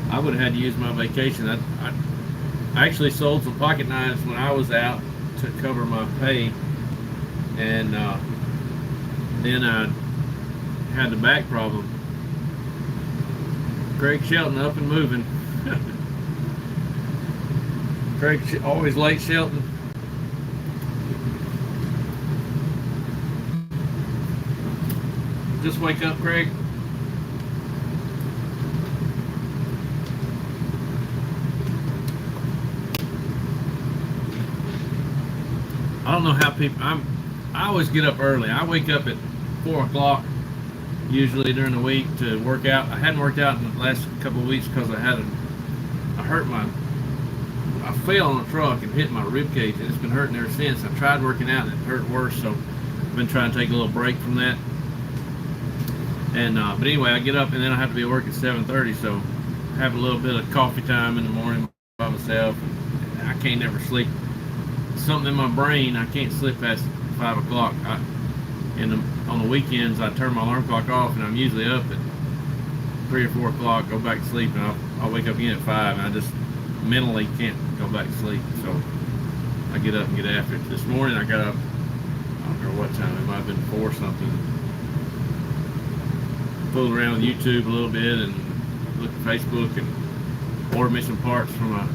I would have had to use my vacation. I actually sold some pocket knives when I was out to cover my pay, and then I had the back problem. Craig Shelton up and moving. Craig always late, Shelton. Just wake up, Craig. I don't know how people. I always get up early. I wake up at 4 o'clock usually during the week to work out. I hadn't worked out in the last couple of weeks because I fell on a truck and hit my rib cage, and it's been hurting ever since. I tried working out and it hurt worse, so I've been trying to take a little break from that. And but anyway, I get up and then I have to be at work at 7:30, so I have a little bit of coffee time in the morning by myself. I can't never sleep. Something in my brain, I can't sleep past 5 o'clock. On the weekends, I turn my alarm clock off, and I'm usually up at 3 or 4 o'clock, go back to sleep, and I'll wake up again at 5, and I just mentally can't go back to sleep. So I get up and get after it. This morning I got up, I don't know what time, it might have been 4 something. Fooled around with YouTube a little bit and looked at Facebook and ordered me some parts from a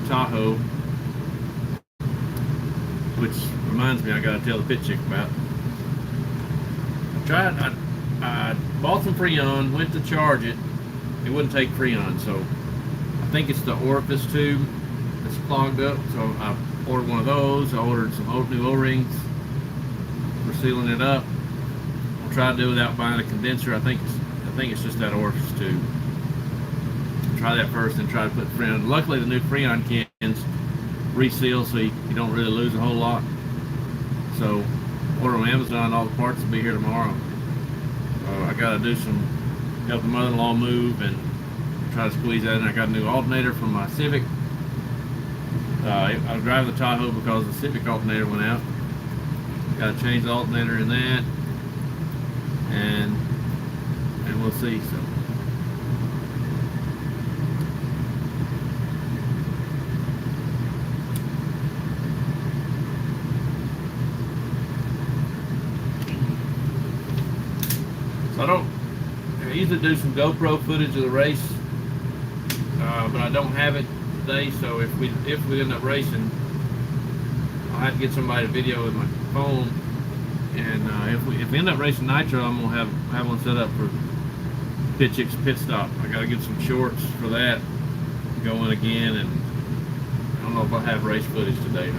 Tahoe, which reminds me, I gotta tell the pit chick about. I bought some Freon, went to charge it. It wouldn't take Freon, so I think it's the orifice tube that's clogged up. So I ordered one of those. I ordered some new O-rings for sealing it up. I'll try to do it without buying a condenser. I think it's just that orifice tube. Try that first and try to put Freon. Luckily, the new Freon cans reseal, so you don't really lose a whole lot. So order on Amazon. All the parts will be here tomorrow. I got to do help the mother-in-law move and try to squeeze that in. I got a new alternator from my Civic. I was driving the Tahoe because the Civic alternator went out. Got to change the alternator in that, and we'll see. I usually do some GoPro footage of the race, but I don't have it today. So if we end up racing, I'll have to get somebody to video with my phone. And if we end up racing Nitro, I'm gonna have one set up for Pit Chick's pit stop. I gotta get some shorts for that going again, and I don't know if I'll have race footage today.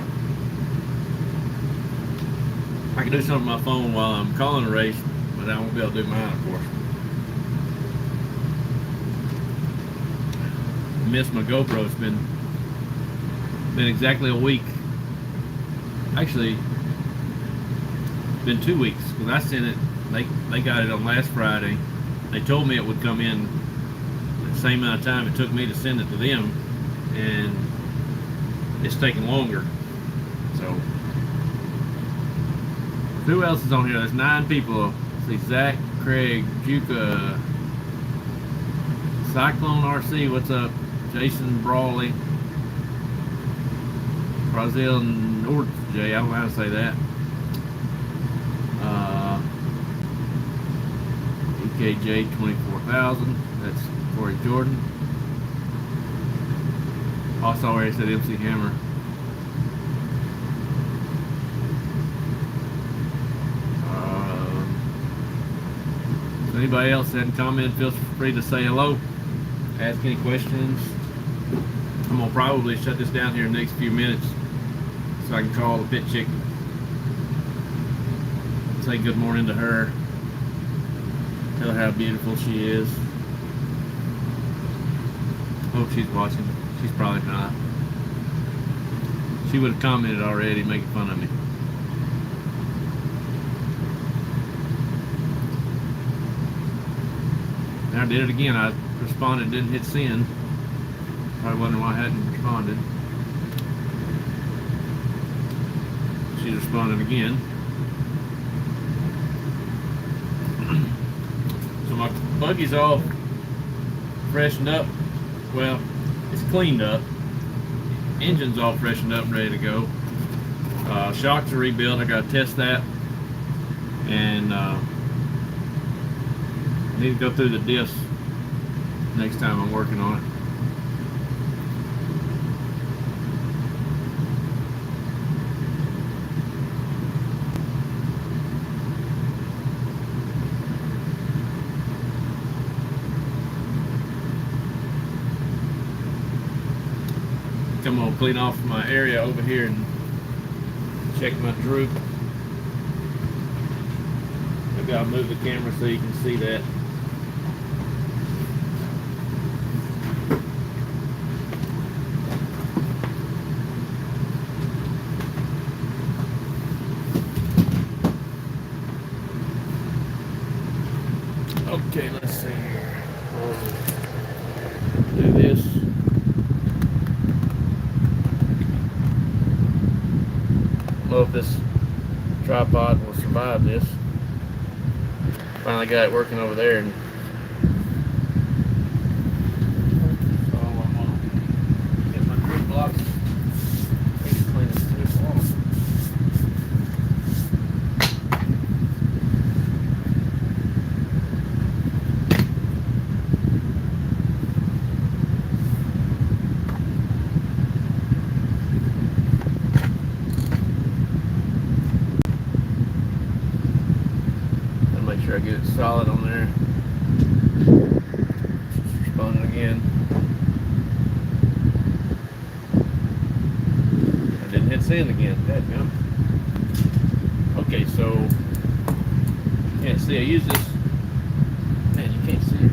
I can do something on my phone while I'm calling a race, but I won't be able to do mine, of course. Missed my GoPro. It's been exactly a week. Actually, been 2 weeks because I sent it. They got it on last Friday. They told me it would come in the same amount of time it took me to send it to them, and it's taking longer. So, who else is on here? There's 9 people. See, Zach, Craig, Juka, Cyclone RC, what's up? Jason Brawley, Brazil North J, I don't know how to say that. EKJ 24,000, that's Corey Jordan. Also, already said MC Hammer. If anybody else hadn't commented, feel free to say hello, ask any questions. I'm gonna probably shut this down here in the next few minutes so I can call the pit chick, say good morning to her, tell her how beautiful she is. Hope she's watching. She's probably not. She would have commented already making fun of me. And I did it again. I responded, didn't hit send. Probably wondering why I hadn't responded. She responded again. So my buggy's all freshened up. Well, it's cleaned up. Engine's all freshened up and ready to go. Shocks are rebuilt. I gotta test that. And I need to go through the diffs next time I'm working on it. I'm gonna clean off my area over here and check my droop. Maybe I'll move the camera so you can see that. Okay, let's see here. Do this. I don't know if this tripod will survive this. Finally got it working over there. And so I'm gonna get my group blocks. I need to clean this too off. solid on there. Spun it again. I didn't hit sand again. Dadgum. Okay, so can't see. I use this. Man, you can't see it.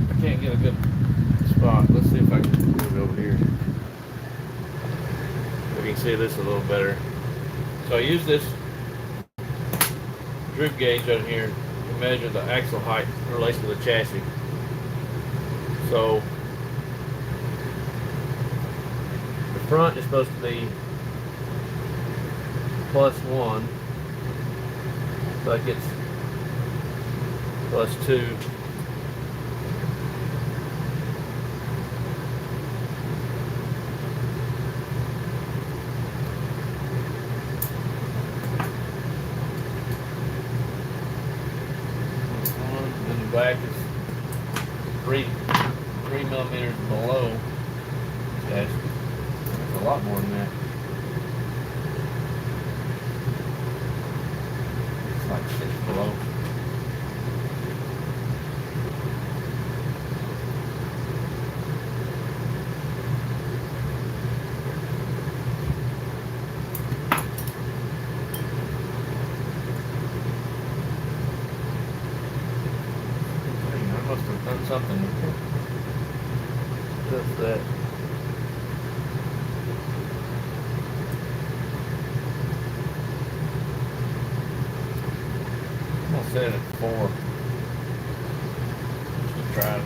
I can't get a good spot. Let's see if I can move it over here. We can see this a little better. So I use this droop gauge on here to measure the axle height in relation to the chassis. So the front is supposed to be +1, so that gets +2. And the back is 3 millimeters below. That's a lot more than that. It's like 6 below. I must have done something just that. I'll set it at 4. Just try it.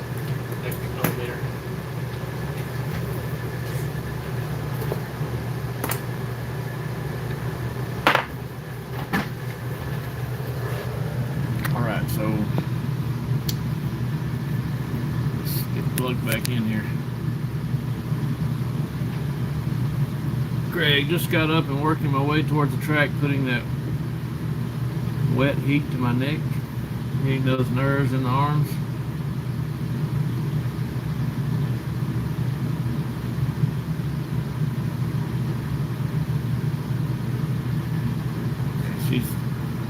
Next millimeter. Alright, so let's get plugged back in here. Greg just got up and working my way towards the track, putting that wet heat to my neck, hitting those nerves in the arms.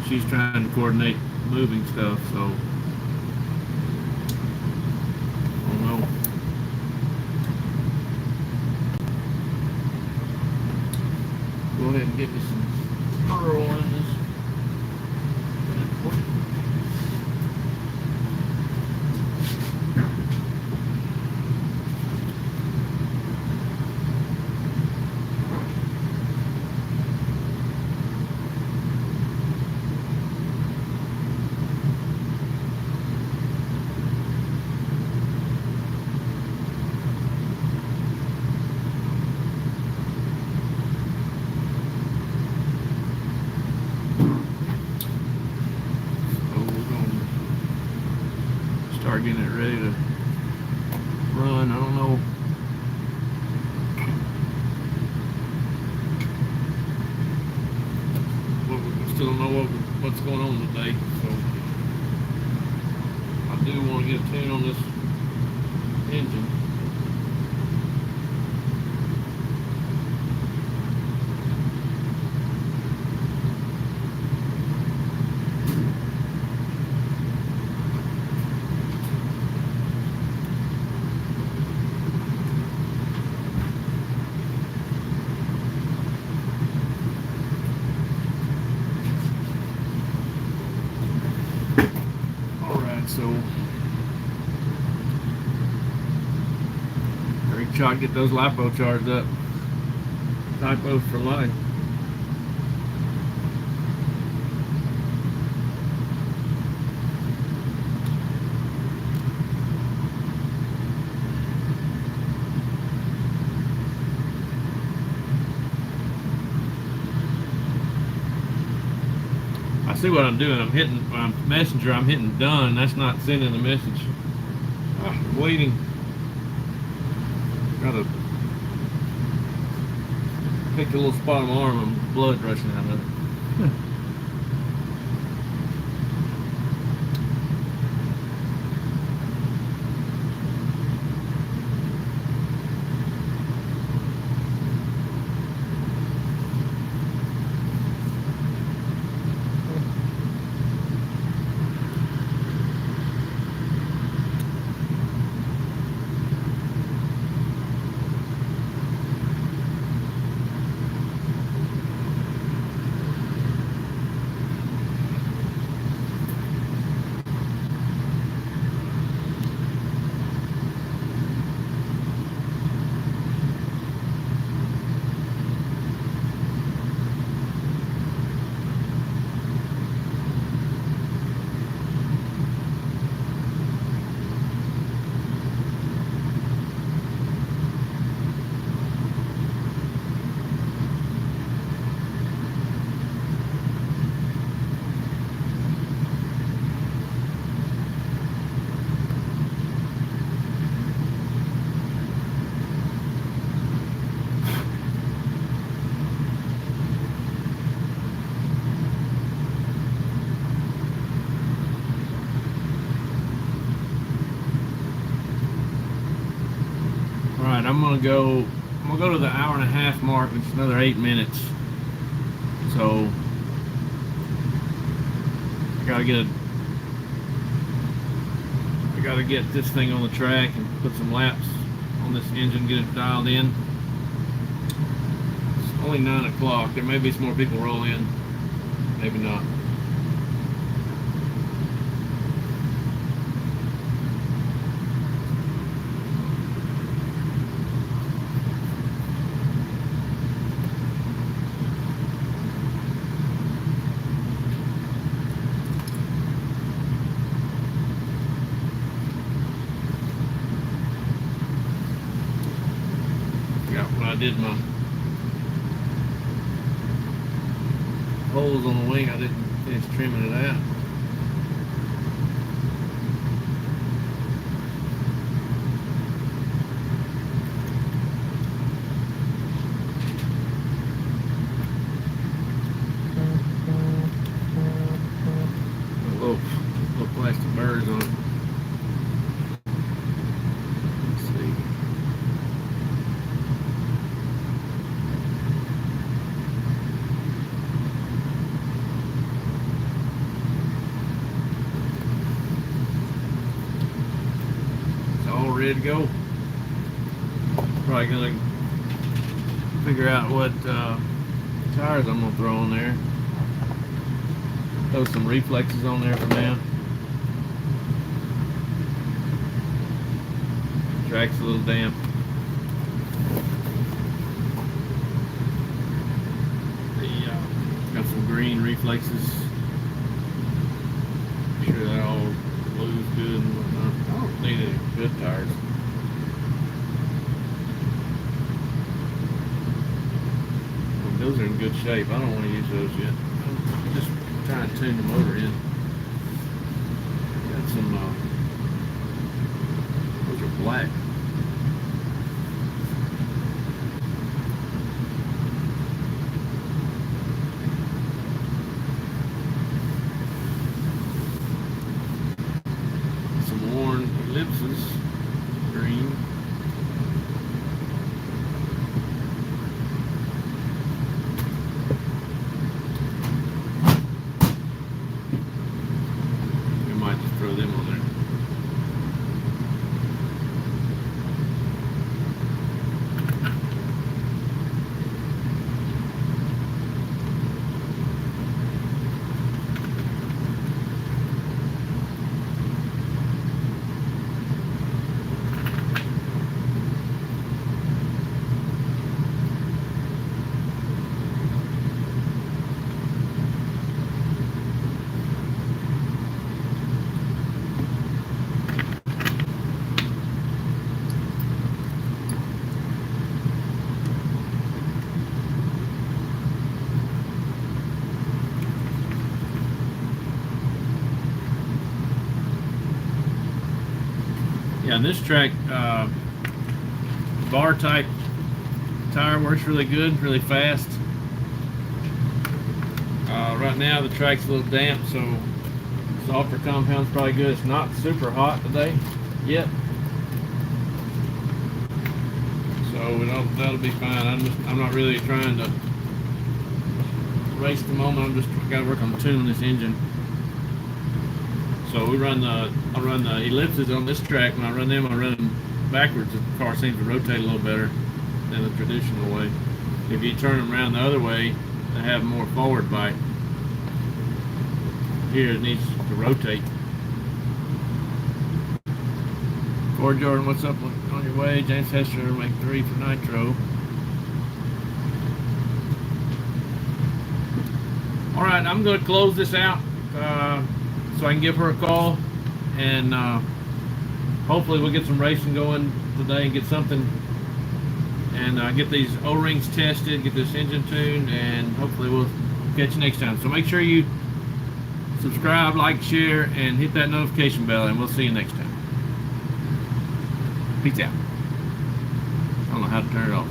She's trying to coordinate moving stuff, so I don't know. Go ahead and get me some curl in this. Start getting it ready to run. I don't know. We still don't know what's going on today, so I do want to get a tune on this engine. So try to get those lipo charged up. Lipo for life. I see what I'm doing. I'm hitting my messenger. I'm hitting done. That's not sending the message. I'm waiting. Gotta pick a little spot on my arm and blood rushing out of it. right, I'm gonna go to the hour and a half mark, which is another 8 minutes. So I gotta get this thing on the track and put some laps on this engine, get it dialed in. It's only 9 o'clock. There may be some more people roll in, maybe not. When I did my holes on the wing, I didn't finish trimming it out. Little plastic burrs on it. Let's see. Ready to go. Probably gonna figure out what tires I'm gonna throw on there. Throw some reflexes on there for now. Track's a little damp. Got some green reflexes. Make sure that all blue's good and whatnot. I don't need any good tires. Those are in good shape. I don't want to use those yet. I'm just trying to tune the motor in. Got some, those are black. Some worn ellipses, green. Throw them on there. Yeah, and this track, bar type tire works really good, really fast. Right now the track's a little damp, so softer compound's probably good. It's not super hot today yet, so that'll be fine. I'm not really trying to race the moment. I'm just gotta work on tuning this engine. So I run the ellipses on this track. When I run them backwards. The car seems to rotate a little better than the traditional way. If you turn them around the other way, they have more forward bite. Here it needs to rotate. Ford Jordan, what's up on your way? James Hester, make 3 for Nitro. All right, I'm going to close this out so I can give her a call, and hopefully we'll get some racing going today and get something, and get these O-rings tested, get this engine tuned, and hopefully we'll catch you next time. So make sure you subscribe, like, share, and hit that notification bell, and we'll see you next time. Peace out. I don't know how to turn it off.